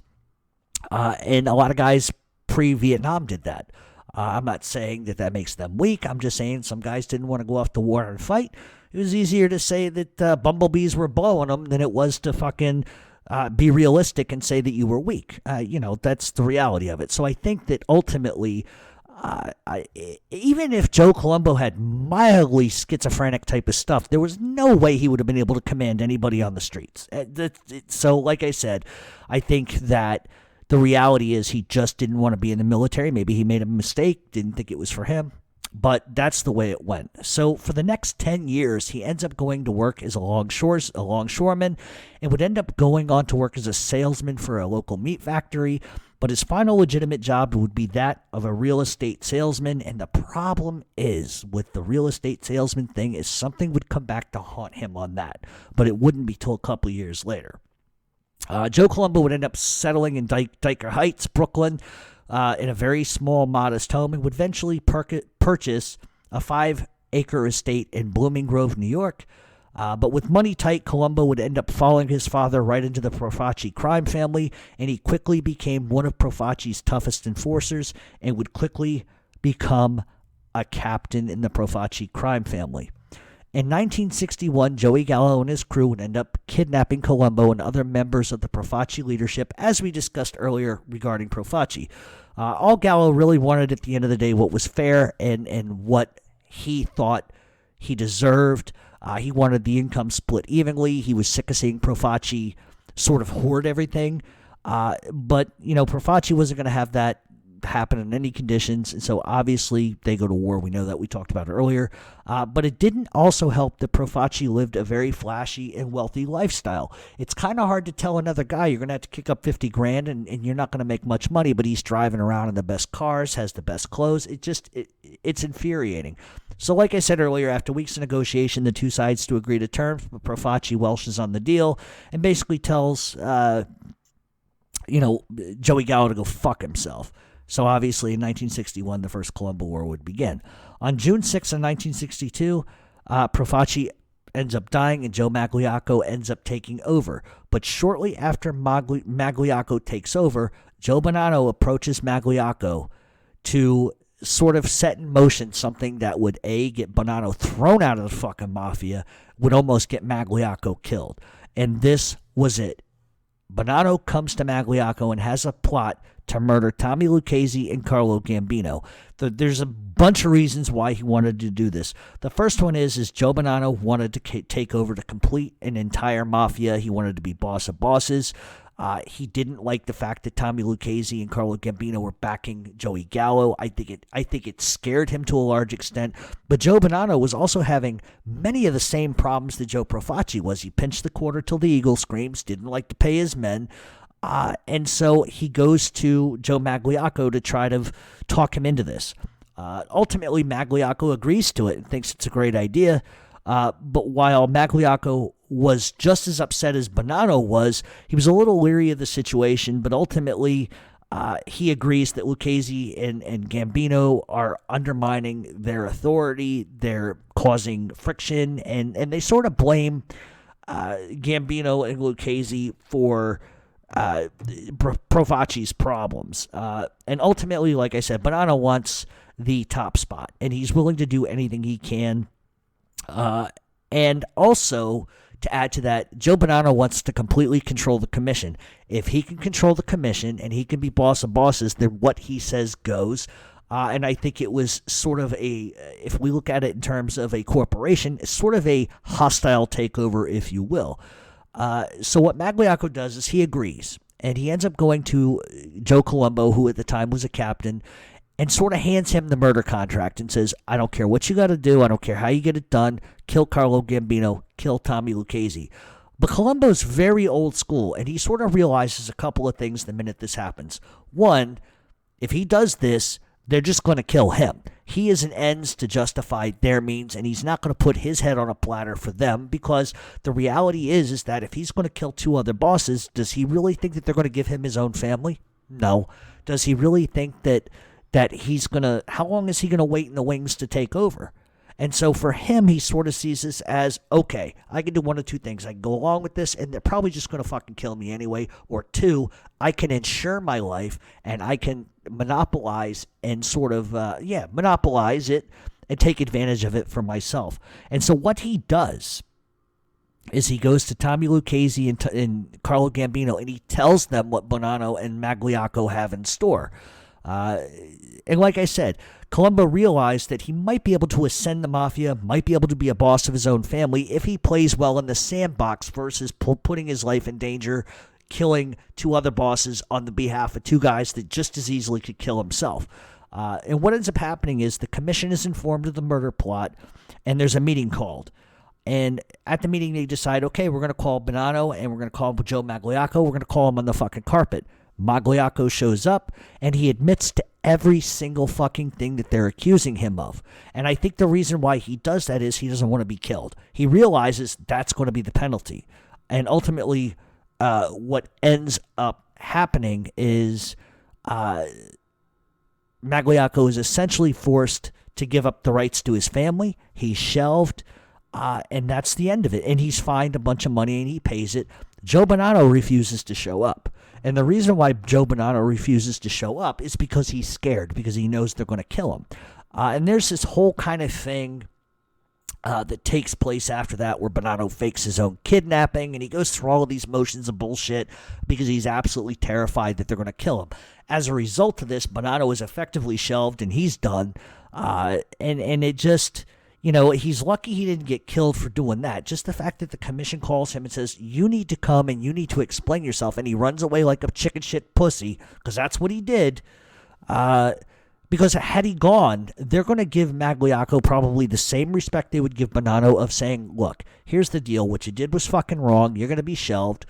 And a lot of guys pre-Vietnam did that. I'm not saying that makes them weak. I'm just saying some guys didn't want to go off to war and fight. It was easier to say that bumblebees were blowing them than it was to fucking be realistic and say that you were weak. That's the reality of it. So I think that ultimately, even if Joe Colombo had mildly schizophrenic type of stuff, there was no way he would have been able to command anybody on the streets. So like I said, I think that the reality is he just didn't want to be in the military. Maybe he made a mistake, didn't think it was for him. But that's the way it went. So for the next 10 years, he ends up going to work as a longshoreman and would end up going on to work as a salesman for a local meat factory. But his final legitimate job would be that of a real estate salesman. And the problem is with the real estate salesman thing is something would come back to haunt him on that. But it wouldn't be till a couple years later. Joe Colombo would end up settling in Dyker Heights, Brooklyn, in a very small, modest home, and would eventually purchase a 5-acre estate in Blooming Grove, New York. But with money tight, Colombo would end up following his father right into the Profaci crime family, and he quickly became one of Profaci's toughest enforcers and would quickly become a captain in the Profaci crime family. In 1961, Joey Gallo and his crew would end up kidnapping Colombo and other members of the Profaci leadership, as we discussed earlier regarding Profaci. All Gallo really wanted at the end of the day what was fair and what he thought he deserved. He wanted the income split evenly. He was sick of seeing Profaci sort of hoard everything. But Profaci wasn't going to have that happen in any conditions, and so obviously they go to war. We know that, we talked about it earlier. But it didn't also help that Profaci lived a very flashy and wealthy lifestyle. It's kind of hard to tell another guy you're going to have to kick up 50 grand and you're not going to make much money, but he's driving around in the best cars, has the best clothes. It's infuriating. So like I said earlier, after weeks of negotiation, the two sides to agree to terms, but Profaci welshes on the deal and basically tells Joey Gallo to go fuck himself. So obviously in 1961, the First Colombo War would begin. On June 6th of 1962, Profaci ends up dying and Joe Magliocco ends up taking over. But shortly after Magliocco takes over, Joe Bonnano approaches Magliocco to sort of set in motion something that would, A, get Bonnano thrown out of the fucking Mafia, would almost get Magliocco killed. And this was it. Bonnano comes to Magliocco and has a plot to murder Tommy Lucchese and Carlo Gambino. There's a bunch of reasons why he wanted to do this. The first one is Joe Bonnano wanted to take over to complete an entire mafia. He wanted to be boss of bosses. He didn't like the fact that Tommy Lucchese and Carlo Gambino were backing Joey Gallo. I think it scared him to a large extent. But Joe Bonnano was also having many of the same problems that Joe Profaci was. He pinched the quarter till the eagle screams, didn't like to pay his men. And so he goes to Joe Magliocco to try to talk him into this. Ultimately, Magliocco agrees to it and thinks it's a great idea. But while Magliocco was just as upset as Bonnano was, he was a little leery of the situation. But ultimately, He agrees that Lucchese and Gambino are undermining their authority. They're causing friction, and they sort of blame Gambino and Lucchese for Profaci's problems. And ultimately, like I said, Bonnano wants the top spot, and he's willing to do anything he can. And also, to add to that, Joe Bonnano wants to completely control the commission. If he can control the commission and he can be boss of bosses, then what he says goes. And I think it was sort of if we look at it in terms of a corporation, it's sort of a hostile takeover, if you will. So what Magliocco does is he agrees, and he ends up going to Joe Colombo, who at the time was a captain, and sort of hands him the murder contract and says, I don't care what you got to do. I don't care how you get it done. Kill Carlo Gambino. Kill Tommy Lucchese. But Colombo's very old school, and he sort of realizes a couple of things the minute this happens. One, if he does this, they're just going to kill him. He is an ends to justify their means, and he's not going to put his head on a platter for them, because the reality is that if he's going to kill two other bosses, does he really think that they're going to give him his own family? No. Does he really think that he's going to, how long is he going to wait in the wings to take over? And so for him, he sort of sees this as, okay, I can do one of two things. I can go along with this, and they're probably just going to fucking kill me anyway. Or two, I can ensure my life, and I can monopolize and sort of, monopolize it and take advantage of it for myself. And so what he does is he goes to Tommy Lucchese and Carlo Gambino, and he tells them what Bonnano and Magliocco have in store. And like I said, Colombo realized that he might be able to ascend the Mafia, might be able to be a boss of his own family if he plays well in the sandbox versus putting his life in danger, killing two other bosses on the behalf of two guys that just as easily could kill himself. And what ends up happening is the commission is informed of the murder plot, and there's a meeting called. And at the meeting, they decide, okay, we're going to call Bonnano, and we're going to call Joe Magliocco. We're going to call him on the fucking carpet. Magliocco shows up, and he admits to every single fucking thing that they're accusing him of. And I think the reason why he does that is he doesn't want to be killed. He realizes that's going to be the penalty. And ultimately, what ends up happening is Magliocco is essentially forced to give up the rights to his family. He's shelved, and that's the end of it. And he's fined a bunch of money, and he pays it. Joe Bonnano refuses to show up. And the reason why Joe Bonnano refuses to show up is because he's scared, because he knows they're going to kill him. And there's this whole kind of thing that takes place after that where Bonnano fakes his own kidnapping, and he goes through all of these motions of bullshit because he's absolutely terrified that they're going to kill him. As a result of this, Bonnano is effectively shelved, and he's done. And it just... You know, he's lucky he didn't get killed for doing that. Just the fact that the commission calls him and says, you need to come and you need to explain yourself. And he runs away like a chicken shit pussy, because that's what he did. Because had he gone, they're going to give Magliocco probably the same respect they would give Bonnano of saying, look, here's the deal. What you did was fucking wrong. You're going to be shelved.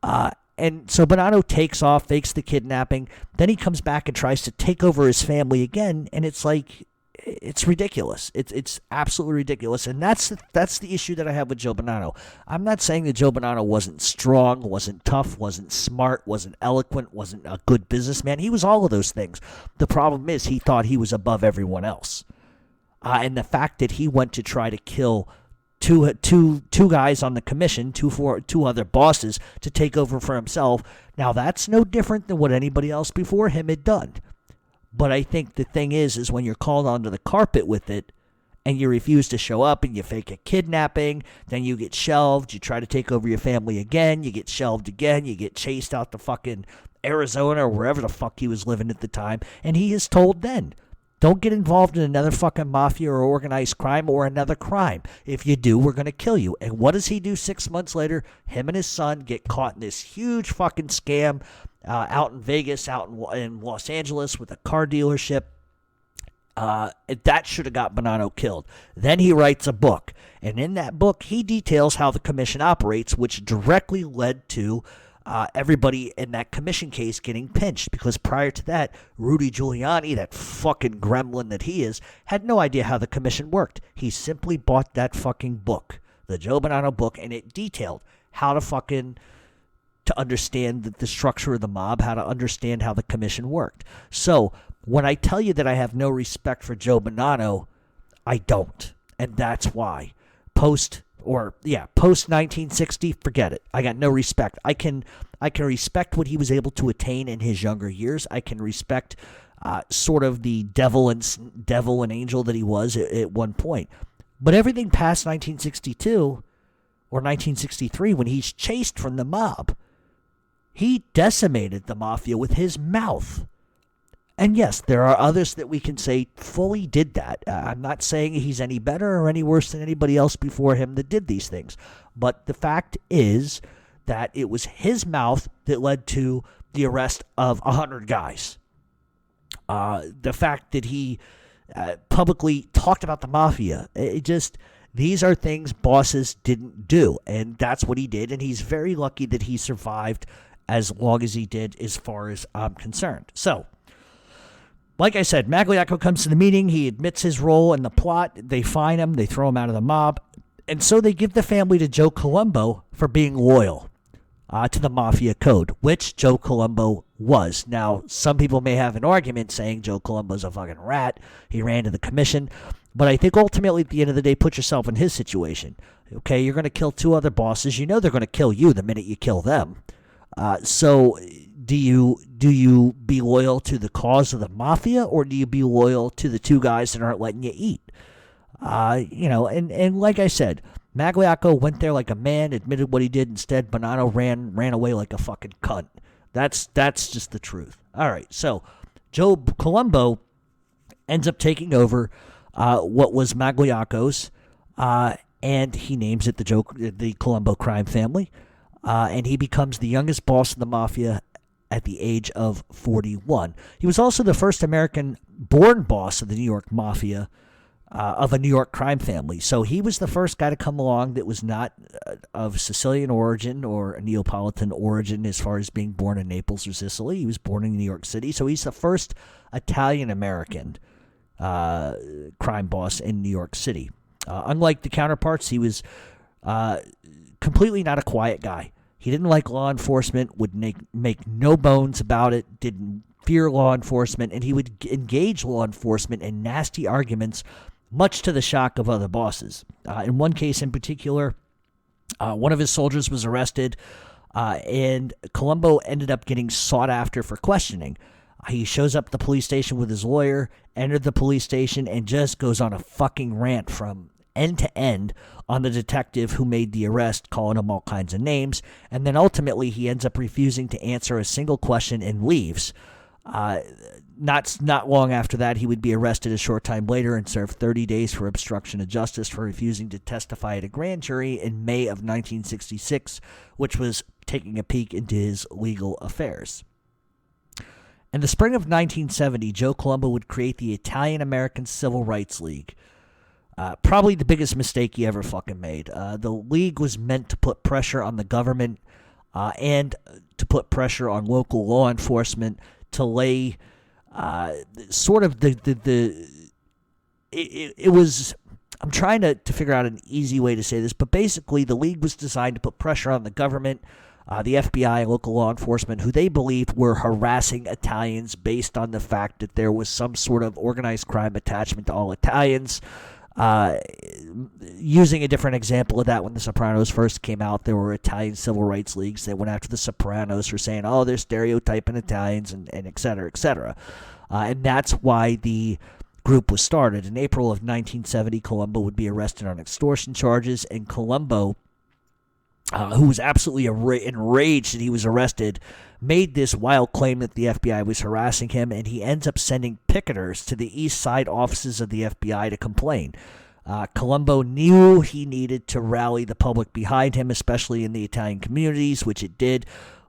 And so Bonnano takes off, fakes the kidnapping. Then he comes back and tries to take over his family again. And it's like... It's ridiculous. It's absolutely ridiculous, and that's the issue that I have with Joe Bonnano. I'm not saying that Joe Bonnano wasn't strong, wasn't tough, wasn't smart, wasn't eloquent, wasn't a good businessman. He was all of those things. The problem is he thought he was above everyone else, and the fact that he went to try to kill two guys on the commission, two other bosses to take over for himself. Now that's no different than what anybody else before him had done. But I think the thing is when you're called onto the carpet with it and you refuse to show up and you fake a kidnapping, then you get shelved, you try to take over your family again, you get shelved again, you get chased out to fucking Arizona or wherever the fuck he was living at the time, and he is told then, don't get involved in another fucking mafia or organized crime or another crime. If you do, we're going to kill you. And what does he do 6 months later? Him and his son get caught in this huge fucking scam out in Vegas, out in Los Angeles with a car dealership. That should have got Bonnano killed. Then he writes a book. And in that book, he details how the commission operates, which directly led to everybody in that commission case getting pinched, because prior to that, Rudy Giuliani, that fucking gremlin that he is, had no idea how the commission worked. He simply bought that fucking book, the Joe Bonnano book, and it detailed how to fucking to understand the structure of the mob, how to understand how the commission worked. So when I tell you that I have no respect for Joe Bonnano, I don't. And that's why. Post 1960, forget it. I got no respect. I can respect what he was able to attain in his younger years. I can respect sort of the devil and angel that he was at one point. But everything past 1962 or 1963, when he's chased from the mob, he decimated the mafia with his mouth. And yes, there are others that we can say fully did that. I'm not saying he's any better or any worse than anybody else before him that did these things. But the fact is that it was his mouth that led to the arrest of 100 guys. The fact that he publicly talked about the mafia, these are things bosses didn't do. And that's what he did. And he's very lucky that he survived as long as he did, as far as I'm concerned. So, like I said, Magliocco comes to the meeting. He admits his role in the plot. They fine him. They throw him out of the mob. And so they give the family to Joe Colombo for being loyal to the Mafia code, which Joe Colombo was. Now, some people may have an argument saying Joe Colombo's a fucking rat. He ran to the commission. But I think ultimately, at the end of the day, put yourself in his situation. Okay, you're going to kill two other bosses. You know they're going to kill you the minute you kill them. So do you be loyal to the cause of the mafia, or do you be loyal to the two guys that aren't letting you eat? And like I said, Magliocco went there like a man, admitted what he did. Instead, Bonnano ran away like a fucking cunt. That's just the truth. All right, so Joe Colombo ends up taking over what was Magliocco's, and he names it the Colombo crime family. And he becomes the youngest boss of the mafia at the age of 41. He was also the first American-born boss of the New York Mafia, of a New York crime family. So he was the first guy to come along that was not of Sicilian origin or a Neapolitan origin as far as being born in Naples or Sicily. He was born in New York City. So he's the first Italian-American crime boss in New York City. Unlike the counterparts, he was completely not a quiet guy. He didn't like law enforcement, would make no bones about it, didn't fear law enforcement, and he would engage law enforcement in nasty arguments, much to the shock of other bosses. In one case in particular, one of his soldiers was arrested, and Colombo ended up getting sought after for questioning. He shows up at the police station with his lawyer, entered the police station, and just goes on a fucking rant from end to end on the detective who made the arrest, calling him all kinds of names, and then ultimately he ends up refusing to answer a single question and leaves. Not long after that, he would be arrested a short time later and serve 30 days for obstruction of justice for refusing to testify at a grand jury in May of 1966, which was taking a peek into his legal affairs. In the spring of 1970, Joe Colombo would create the Italian-American Civil Rights League. Probably the biggest mistake he ever fucking made. The league was meant to put pressure on the government and to put pressure on local law enforcement to lay sort of it was, I'm trying to figure out an easy way to say this, but basically the league was designed to put pressure on the government, the FBI, local law enforcement, who they believed were harassing Italians based on the fact that there was some sort of organized crime attachment to all Italians. Using a different example of that, when The Sopranos first came out, there were Italian civil rights leagues that went after The Sopranos for saying, oh, they're stereotyping Italians, and et cetera, et cetera. And that's why the group was started. In April of 1970, Colombo would be arrested on extortion charges, and Colombo, who was absolutely enraged that he was arrested, made this wild claim that the FBI was harassing him, and he ends up sending picketers to the East Side offices of the FBI to complain. Colombo knew he needed to rally the public behind him, especially in the Italian communities, which it did,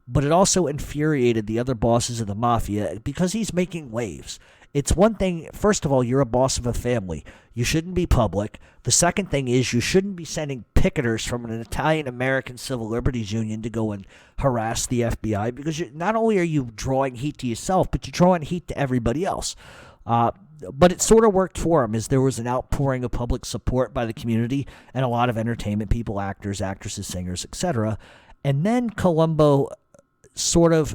but it also infuriated the other bosses of the mafia because he's making waves. It's one thing, first of all, you're a boss of a family. You shouldn't be public. The second thing is you shouldn't be sending picketers from an Italian-American Civil Liberties Union to go and harass the FBI, because not only are you drawing heat to yourself, but you're drawing heat to everybody else. But it sort of worked for him, as there was an outpouring of public support by the community and a lot of entertainment people, actors, actresses, singers, etc. And then Colombo sort of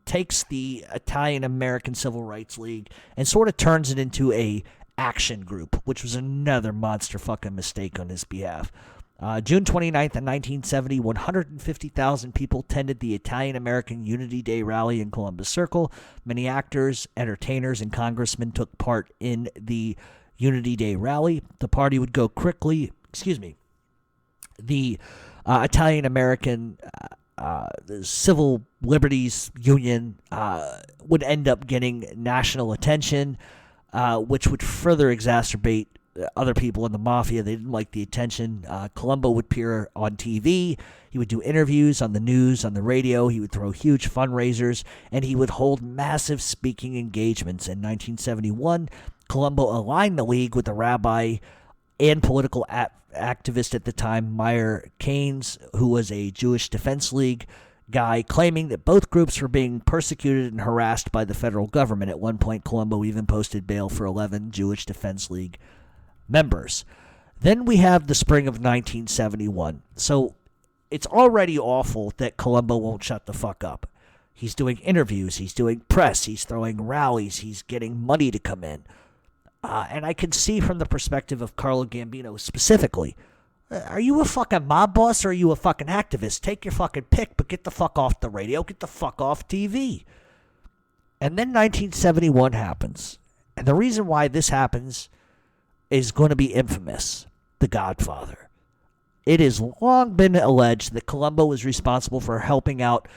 takes the Italian American Civil Rights League and sort of turns it into a action group, which was another monster fucking mistake on his behalf. June 29th of 1970, 150,000 people attended the Italian American Unity Day rally in Columbus Circle. Many actors, entertainers, and congressmen took part in the Unity Day rally. The party would go quickly. The Italian American Civil Liberties Union would end up getting national attention, which would further exacerbate other people in the Mafia. They didn't like the attention. Colombo would appear on TV. He would do interviews on the news, on the radio. He would throw huge fundraisers, and he would hold massive speaking engagements. In 1971, Colombo aligned the league with the rabbi and political activist at the time, Meyer Keynes, who was a Jewish Defense League guy, claiming that both groups were being persecuted and harassed by the federal government. At one point, Colombo even posted bail for 11 Jewish Defense League members. Then we have the spring of 1971. So it's already awful that Colombo won't shut the fuck up. He's doing interviews, he's doing press, he's throwing rallies, he's getting money to come in. And I can see from the perspective of Carlo Gambino specifically, are you a fucking mob boss or are you a fucking activist? Take your fucking pick, but get the fuck off the radio, get the fuck off TV. And then 1971 happens. And the reason why this happens is going to be infamous. The Godfather. It has long been alleged that Colombo was responsible for helping out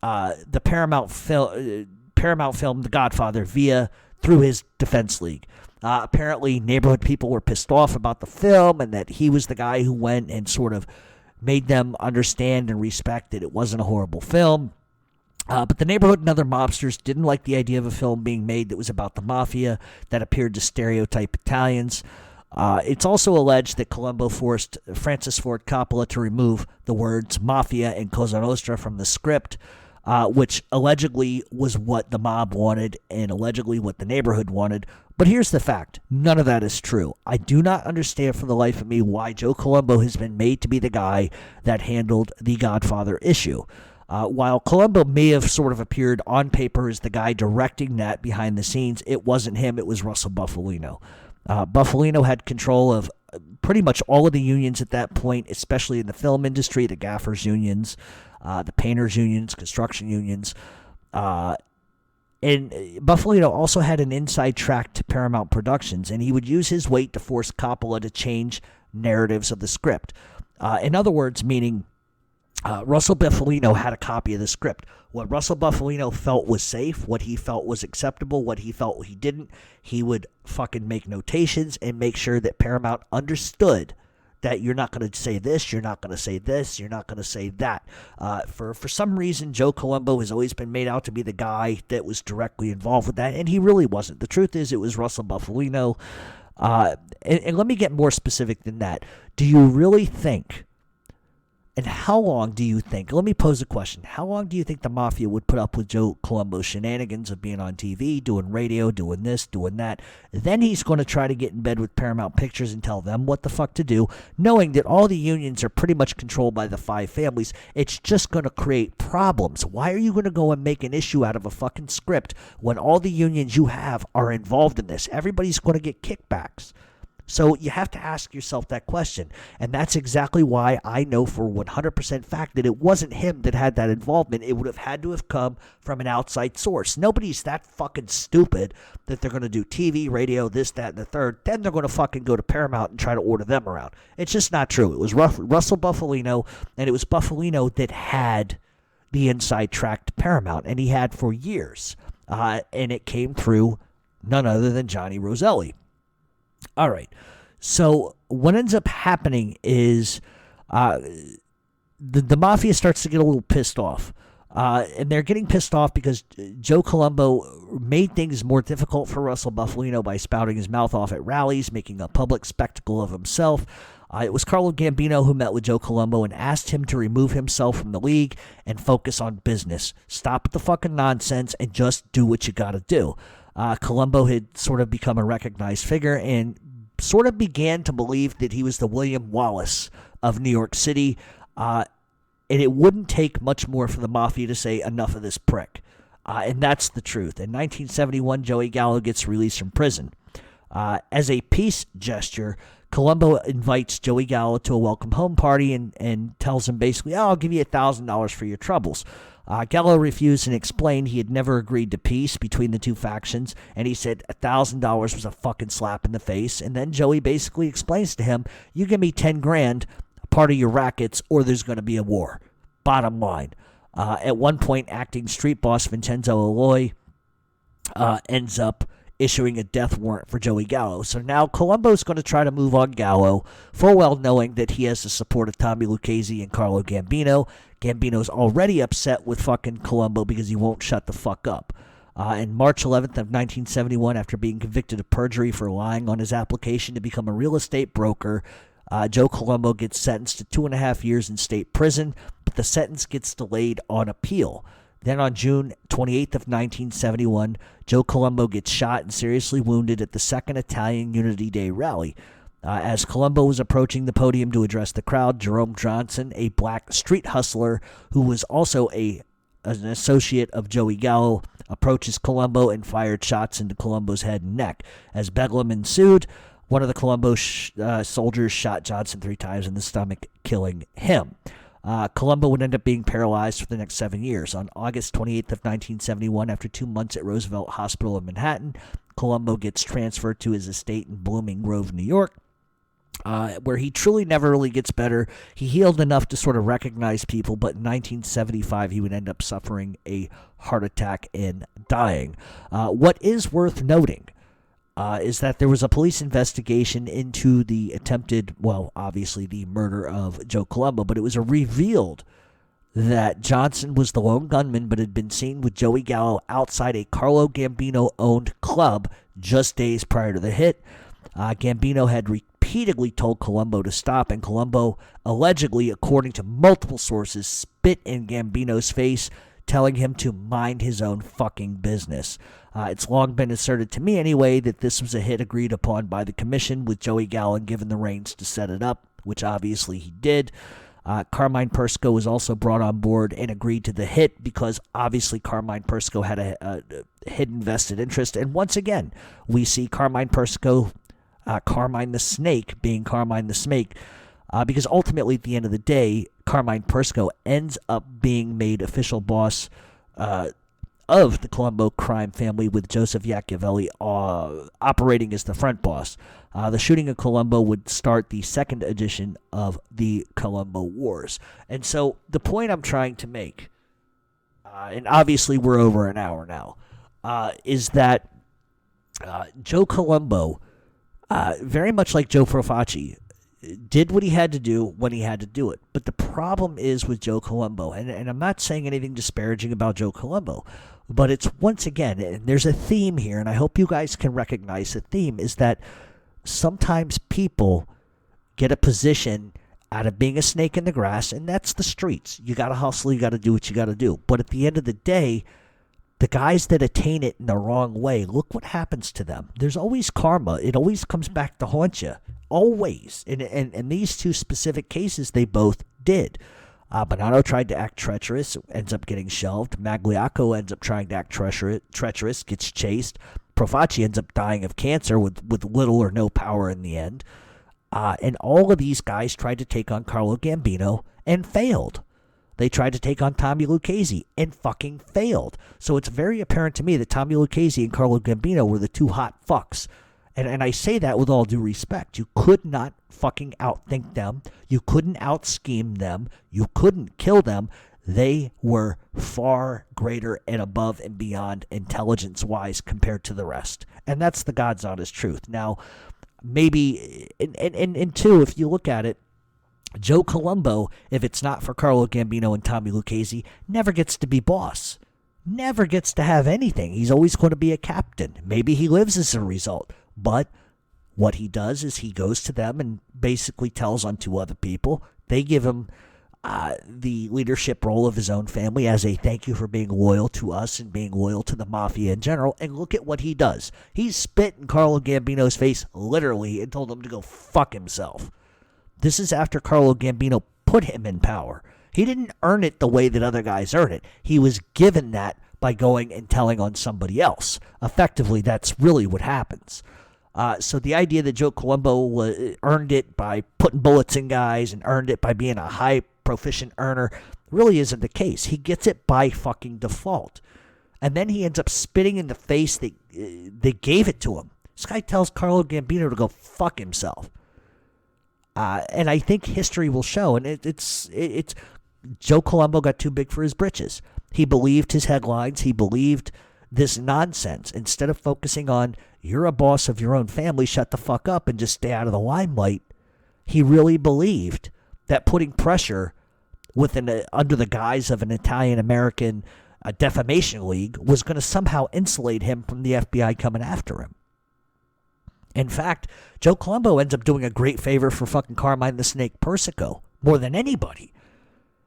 the Paramount film, The Godfather, through his defense league. Apparently, neighborhood people were pissed off about the film and that he was the guy who went and sort of made them understand and respect that it wasn't a horrible film. But the neighborhood and other mobsters didn't like the idea of a film being made that was about the Mafia, that appeared to stereotype Italians. It's also alleged that Colombo forced Francis Ford Coppola to remove the words Mafia and Cosa Nostra from the script, which allegedly was what the mob wanted and allegedly what the neighborhood wanted. But here's the fact. None of that is true. I do not understand for the life of me why Joe Colombo has been made to be the guy that handled the Godfather issue. While Colombo may have sort of appeared on paper as the guy directing that behind the scenes, it wasn't him, it was Russell Bufalino. Bufalino had control of pretty much all of the unions at that point, especially in the film industry, the gaffers unions, the painters unions, construction unions. And Bufalino also had an inside track to Paramount Productions, and he would use his weight to force Coppola to change narratives of the script. In other words, meaning Russell Bufalino had a copy of the script. What Russell Bufalino felt was safe, what he felt was acceptable, what he felt he didn't, he would fucking make notations and make sure that Paramount understood that you're not going to say this, you're not going to say this, you're not going to say that. For some reason, Joe Colombo has always been made out to be the guy that was directly involved with that, and he really wasn't. The truth is, it was Russell Bufalino. And let me get more specific than that. Do you really think, and how long do you think, let me pose a question, how long do you think the Mafia would put up with Joe Colombo's shenanigans of being on TV, doing radio, doing this, doing that? Then he's going to try to get in bed with Paramount Pictures and tell them what the fuck to do, knowing that all the unions are pretty much controlled by the five families. It's just going to create problems. Why are you going to go and make an issue out of a fucking script when all the unions you have are involved in this? Everybody's going to get kickbacks. So you have to ask yourself that question. And that's exactly why I know for 100% fact that it wasn't him that had that involvement. It would have had to have come from an outside source. Nobody's that fucking stupid that they're going to do TV, radio, this, that, and the third. Then they're going to fucking go to Paramount and try to order them around. It's just not true. It was Russell Bufalino, and it was Bufalino that had the inside track to Paramount, and he had for years. And it came through none other than Johnny Roselli. All right, so what ends up happening is the Mafia starts to get a little pissed off. And they're getting pissed off because Joe Colombo made things more difficult for Russell Bufalino by spouting his mouth off at rallies, making a public spectacle of himself. It was Carlo Gambino who met with Joe Colombo and asked him to remove himself from the league and focus on business. Stop with the fucking nonsense and just do what you gotta do. Colombo had sort of become a recognized figure and sort of began to believe that he was the William Wallace of New York City. And And it wouldn't take much more for the Mafia to say, enough of this prick. And that's the truth. In 1971, Joey Gallo gets released from prison. As a peace gesture, Colombo invites Joey Gallo to a welcome home party and tells him basically, I'll give you $1,000 for your troubles. Gallo refused and explained he had never agreed to peace between the two factions, and he said $1,000 was a fucking slap in the face. And then Joey basically explains to him, you give me 10 grand, part of your rackets, or there's going to be a war. Bottom line. At one point, acting street boss Vincenzo Aloy ends up issuing a death warrant for Joey Gallo. So now Colombo's going to try to move on Gallo, full well knowing that he has the support of Tommy Lucchese and Carlo Gambino. Gambino's already upset with fucking Colombo because he won't shut the fuck up. On March 11th of 1971, after being convicted of perjury for lying on his application to become a real estate broker, Joe Colombo gets sentenced to 2.5 years in state prison, but the sentence gets delayed on appeal. Then on June 28th of 1971, Joe Colombo gets shot and seriously wounded at the Second Italian Unity Day rally. As Colombo was approaching the podium to address the crowd, Jerome Johnson, a black street hustler who was also an associate of Joey Gallo, approaches Colombo and fired shots into Colombo's head and neck. As bedlam ensued, one of the Colombo soldiers shot Johnson 3 times in the stomach, killing him. Colombo would end up being paralyzed for the next 7 years. On August 28th of 1971, after 2 months at Roosevelt Hospital in Manhattan, Colombo gets transferred to his estate in Blooming Grove, New York, where he truly never really gets better. He healed enough to sort of recognize people, but in 1975 he would end up suffering a heart attack and dying. What is worth noting is that there was a police investigation into the attempted, well, obviously the murder of Joe Colombo, but it was revealed that Johnson was the lone gunman but had been seen with Joey Gallo outside a Carlo Gambino-owned club just days prior to the hit. Gambino had repeatedly told Colombo to stop, and Colombo allegedly, according to multiple sources, spit in Gambino's face, telling him to mind his own fucking business. It's long been asserted to me anyway that this was a hit agreed upon by the commission, with Joey Gallo given the reins to set it up, which obviously he did. Carmine Persco was also brought on board and agreed to the hit because obviously Carmine Persco had a hidden vested interest. And once again, we see Carmine Persco, Carmine the Snake being Carmine the Snake, because ultimately at the end of the day, Carmine Persco ends up being made official boss of the Colombo crime family, with Joseph Iacovelli operating as the front boss. The shooting of Colombo would start the second edition of the Colombo Wars. And so the point I'm trying to make, and obviously we're over an hour now, is that Joe Colombo, very much like Joe Profaci, did what he had to do when he had to do it. But the problem is with Joe Colombo, and I'm not saying anything disparaging about Joe Colombo, but it's once again, and there's a theme here, and I hope you guys can recognize the theme, is that sometimes people get a position out of being a snake in the grass, and that's the streets. You got to hustle, you got to do what you got to do. But at the end of the day, the guys that attain it in the wrong way, look what happens to them. There's always karma. It always comes back to haunt you. Always. And in these two specific cases, they both did. Bonnano tried to act treacherous, ends up getting shelved. Magliocco ends up trying to act treacherous, gets chased. Profaci ends up dying of cancer with little or no power in the end. And all of these guys tried to take on Carlo Gambino and failed. They tried to take on Tommy Lucchese and fucking failed. So it's very apparent to me that Tommy Lucchese and Carlo Gambino were the two hot fucks. And I say that with all due respect. You could not fucking outthink them. You couldn't out-scheme them. You couldn't kill them. They were far greater and above and beyond intelligence-wise compared to the rest. And that's the God's honest truth. Now, maybe, and two, if you look at it, Joe Colombo, if it's not for Carlo Gambino and Tommy Lucchese, never gets to be boss. Never gets to have anything. He's always going to be a captain. Maybe he lives as a result. But what he does is he goes to them and basically tells on two other people. They give him the leadership role of his own family as a thank you for being loyal to us and being loyal to the Mafia in general. And look at what he does. He spit in Carlo Gambino's face, literally, and told him to go fuck himself. This is after Carlo Gambino put him in power. He didn't earn it the way that other guys earn it. He was given that by going and telling on somebody else. Effectively, that's really what happens. So the idea that Joe Colombo earned it by putting bullets in guys and earned it by being a high proficient earner really isn't the case. He gets it by fucking default. And then he ends up spitting in the face that they gave it to him. This guy tells Carlo Gambino to go fuck himself. And I think history will show. And it's Joe Colombo got too big for his britches. He believed his headlines. He believed this nonsense. Instead of focusing on, you're a boss of your own family, shut the fuck up and just stay out of the limelight, he really believed that putting pressure under the guise of an Italian-American defamation league was going to somehow insulate him from the FBI coming after him. In fact, Joe Colombo ends up doing a great favor for fucking Carmine the Snake Persico more than anybody,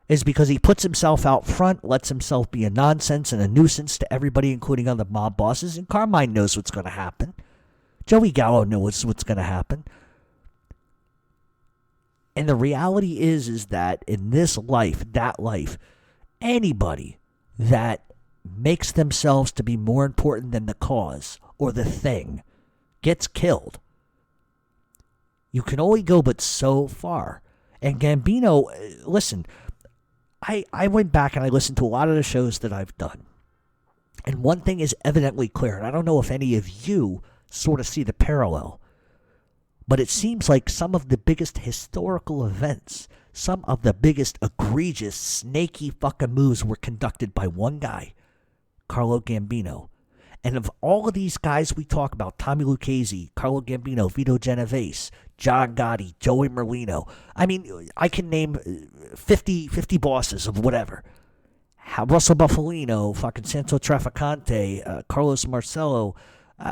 is because he puts himself out front, lets himself be a nonsense and a nuisance to everybody, including other mob bosses, and Carmine knows what's going to happen. Joey Gallo knows what's going to happen. And the reality is that in this life, that life, anybody that makes themselves to be more important than the cause or the thing gets killed. You can only go but so far. And Gambino, listen, I went back and I listened to a lot of the shows that I've done. And one thing is evidently clear, and I don't know if any of you sort of see the parallel, but it seems like some of the biggest historical events, some of the biggest egregious, snaky fucking moves were conducted by one guy, Carlo Gambino. And of all of these guys we talk about, Tommy Lucchese, Carlo Gambino, Vito Genovese, John Gotti, Joey Merlino, I mean, I can name 50 bosses of whatever. Russell Buffalino, fucking Santo Trafficante, Carlos Marcello,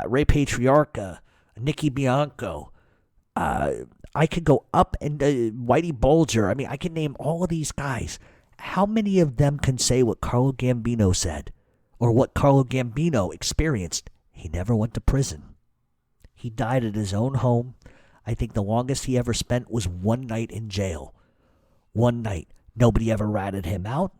Ray Patriarca, Nicky Bianco. I could go up and Whitey Bulger. I mean, I can name all of these guys. How many of them can say what Carlo Gambino said or what Carlo Gambino experienced? He never went to prison. He died at his own home. I think the longest he ever spent was one night in jail. One night. Nobody ever ratted him out.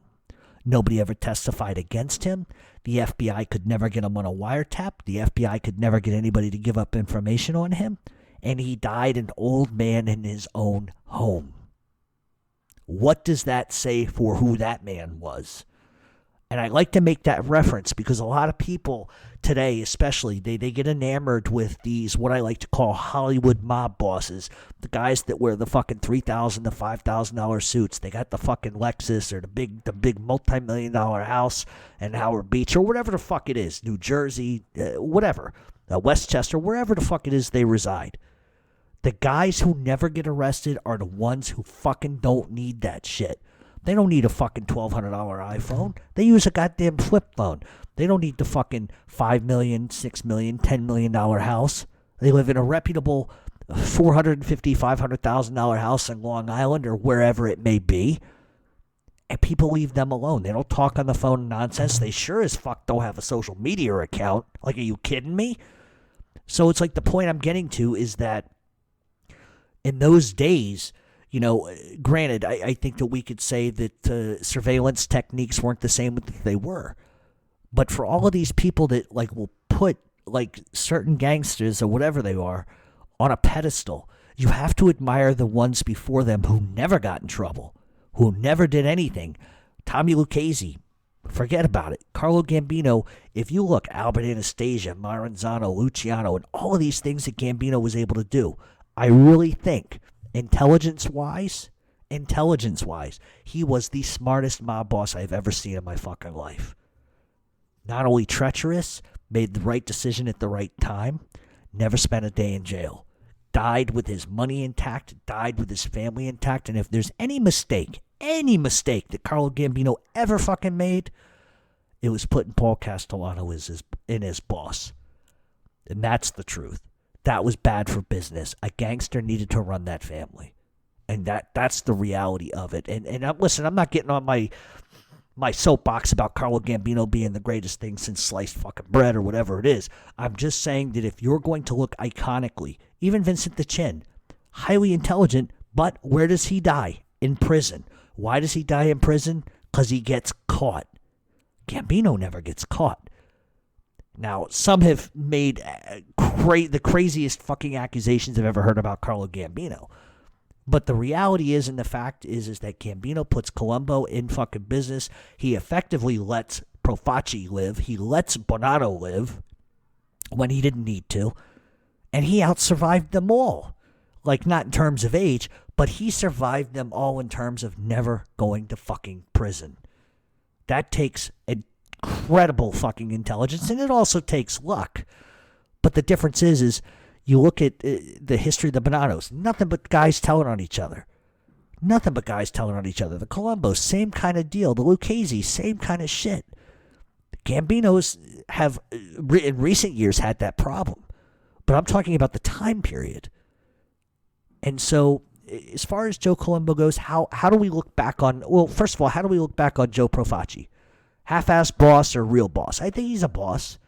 Nobody ever testified against him. The FBI could never get him on a wiretap. The FBI could never get anybody to give up information on him. And he died an old man in his own home. What does that say for who that man was? And I like to make that reference because a lot of people today, especially, they get enamored with these, what I like to call Hollywood mob bosses. The guys that wear the fucking $3,000 to $5,000 suits. They got the fucking Lexus or the big multi-million-dollar house in Howard Beach or whatever the fuck it is. New Jersey, whatever. Westchester, wherever the fuck it is they reside. The guys who never get arrested are the ones who fucking don't need that shit. They don't need a fucking $1,200 iPhone. They use a goddamn flip phone. They don't need the fucking $5 million, $6 million, $10 million house. They live in a reputable $450,000, $500,000 house in Long Island or wherever it may be. And people leave them alone. They don't talk on the phone nonsense. They sure as fuck don't have a social media account. Like, are you kidding me? So it's like the point I'm getting to is that in those days, you know, granted, I think that we could say that surveillance techniques weren't the same that they were. But for all of these people that, like, will put, like, certain gangsters or whatever they are on a pedestal, you have to admire the ones before them who never got in trouble, who never did anything. Tommy Lucchese, forget about it. Carlo Gambino, if you look, Albert Anastasia, Maranzano, Luciano, and all of these things that Gambino was able to do, I really think, intelligence-wise, he was the smartest mob boss I've ever seen in my fucking life. Not only treacherous, made the right decision at the right time, never spent a day in jail. Died with his money intact, died with his family intact, and if there's any mistake that Carlo Gambino ever fucking made, it was putting Paul Castellano in his boss. And that's the truth. That was bad for business. A gangster needed to run that family. And that's the reality of it. And listen, I'm not getting on my soapbox about Carlo Gambino being the greatest thing since sliced fucking bread or whatever it is. I'm just saying that if you're going to look iconically, even Vincent the Chin, highly intelligent, but where does he die? In prison. Why does he die in prison? Because he gets caught. Gambino never gets caught. Now, some have made the craziest fucking accusations I've ever heard about Carlo Gambino. But the reality is, and the fact is that Gambino puts Colombo in fucking business. He effectively lets Profaci live. He lets Bonnano live when he didn't need to. And he out-survived them all. Like, not in terms of age, but he survived them all in terms of never going to fucking prison. That takes incredible fucking intelligence, and it also takes luck. But the difference is you look at the history of the Bonannos, nothing but guys telling on each other. Nothing but guys telling on each other. The Colombos, same kind of deal. The Lucchese, same kind of shit. Gambinos have, in recent years, had that problem. But I'm talking about the time period. And so, as far as Joe Colombo goes, how do we look back on... Well, first of all, how do we look back on Joe Profaci? Half-ass boss or real boss? I think he's a boss.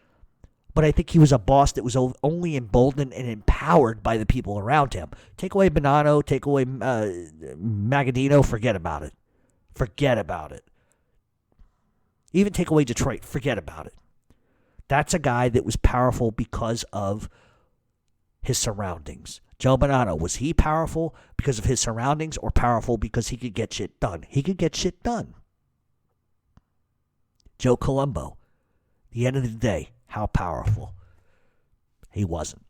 But I think he was a boss that was only emboldened and empowered by the people around him. Take away Bonnano, take away Magaddino, forget about it. Forget about it. Even take away Detroit, forget about it. That's a guy that was powerful because of his surroundings. Joe Bonnano, was he powerful because of his surroundings or powerful because he could get shit done? He could get shit done. Joe Colombo, at the end of the day, how powerful? He wasn't.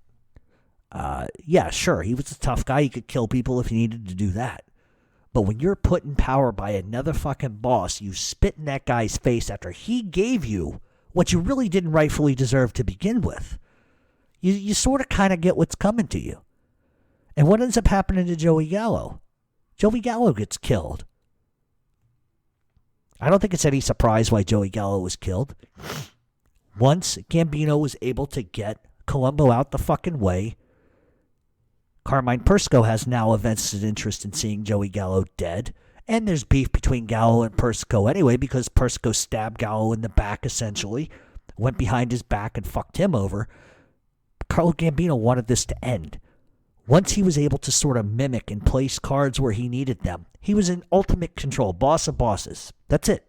Yeah, sure, he was a tough guy. He could kill people if he needed to do that. But when you're put in power by another fucking boss, you spit in that guy's face after he gave you what you really didn't rightfully deserve to begin with. You sort of kind of get what's coming to you. And what ends up happening to Joey Gallo? Joey Gallo gets killed. I don't think it's any surprise why Joey Gallo was killed. Once Gambino was able to get Colombo out the fucking way, Carmine Persco has now a vested interest in seeing Joey Gallo dead. And there's beef between Gallo and Persco anyway, because Persco stabbed Gallo in the back, essentially. Went behind his back and fucked him over. Carlo Gambino wanted this to end. Once he was able to sort of mimic and place cards where he needed them, he was in ultimate control, boss of bosses. That's it.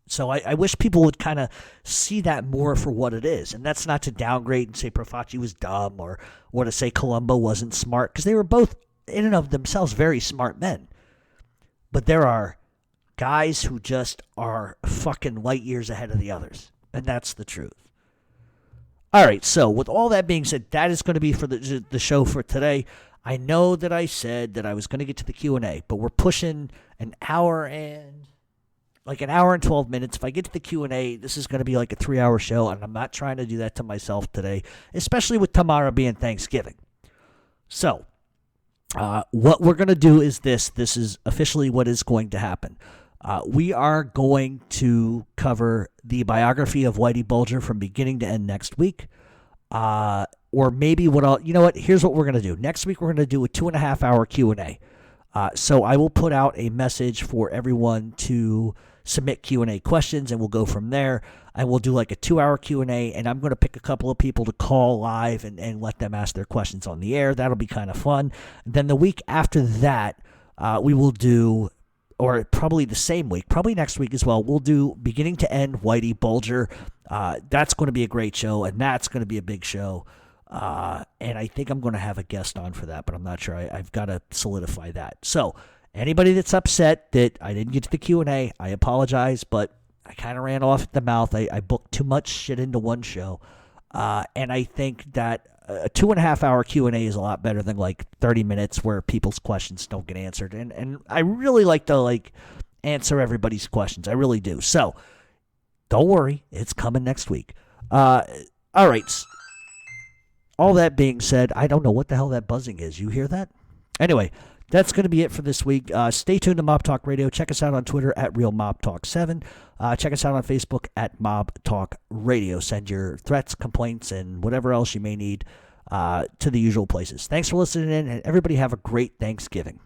So I wish people would kind of see that more for what it is. And that's not to downgrade and say Profaci was dumb or to say Colombo wasn't smart, because they were both, in and of themselves, very smart men. But there are guys who just are fucking light years ahead of the others. And that's the truth. All right, so with all that being said, that is going to be for the show for today. I know that I said that I was going to get to the Q&A, but we're pushing an hour and 12 minutes. If I get to the Q&A, this is going to be like a 3-hour show, and I'm not trying to do that to myself today, especially with tomorrow being Thanksgiving. So, what we're going to do is this. This is officially what is going to happen. We are going to cover the biography of Whitey Bulger from beginning to end next week. Or maybe you know what? Here's what we're going to do. Next week, we're going to do a 2.5-hour Q&A. So I will put out a message for everyone to submit Q&A questions, and we'll go from there. I will do like a 2-hour Q&A, and I'm going to pick a couple of people to call live and let them ask their questions on the air. That'll be kind of fun. Then the week after that, we will do, or probably the same week, probably next week as well, we'll do beginning to end Whitey Bulger. That's going to be a great show, and that's going to be a big show. And I think I'm going to have a guest on for that, but I'm not sure. I've got to solidify that. So anybody that's upset that I didn't get to the Q&A, I apologize, but I kind of ran off at the mouth. I booked too much shit into one show. And I think that a 2.5-hour Q&A is a lot better than like 30 minutes where people's questions don't get answered. And I really like to answer everybody's questions. I really do. So don't worry. It's coming next week. All right. All that being said, I don't know what the hell that buzzing is. You hear that? Anyway, that's going to be it for this week. Stay tuned to Mob Talk Radio. Check us out on Twitter at RealMobTalk7. Check us out on Facebook at Mob Talk Radio. Send your threats, complaints, and whatever else you may need to the usual places. Thanks for listening in, and everybody have a great Thanksgiving.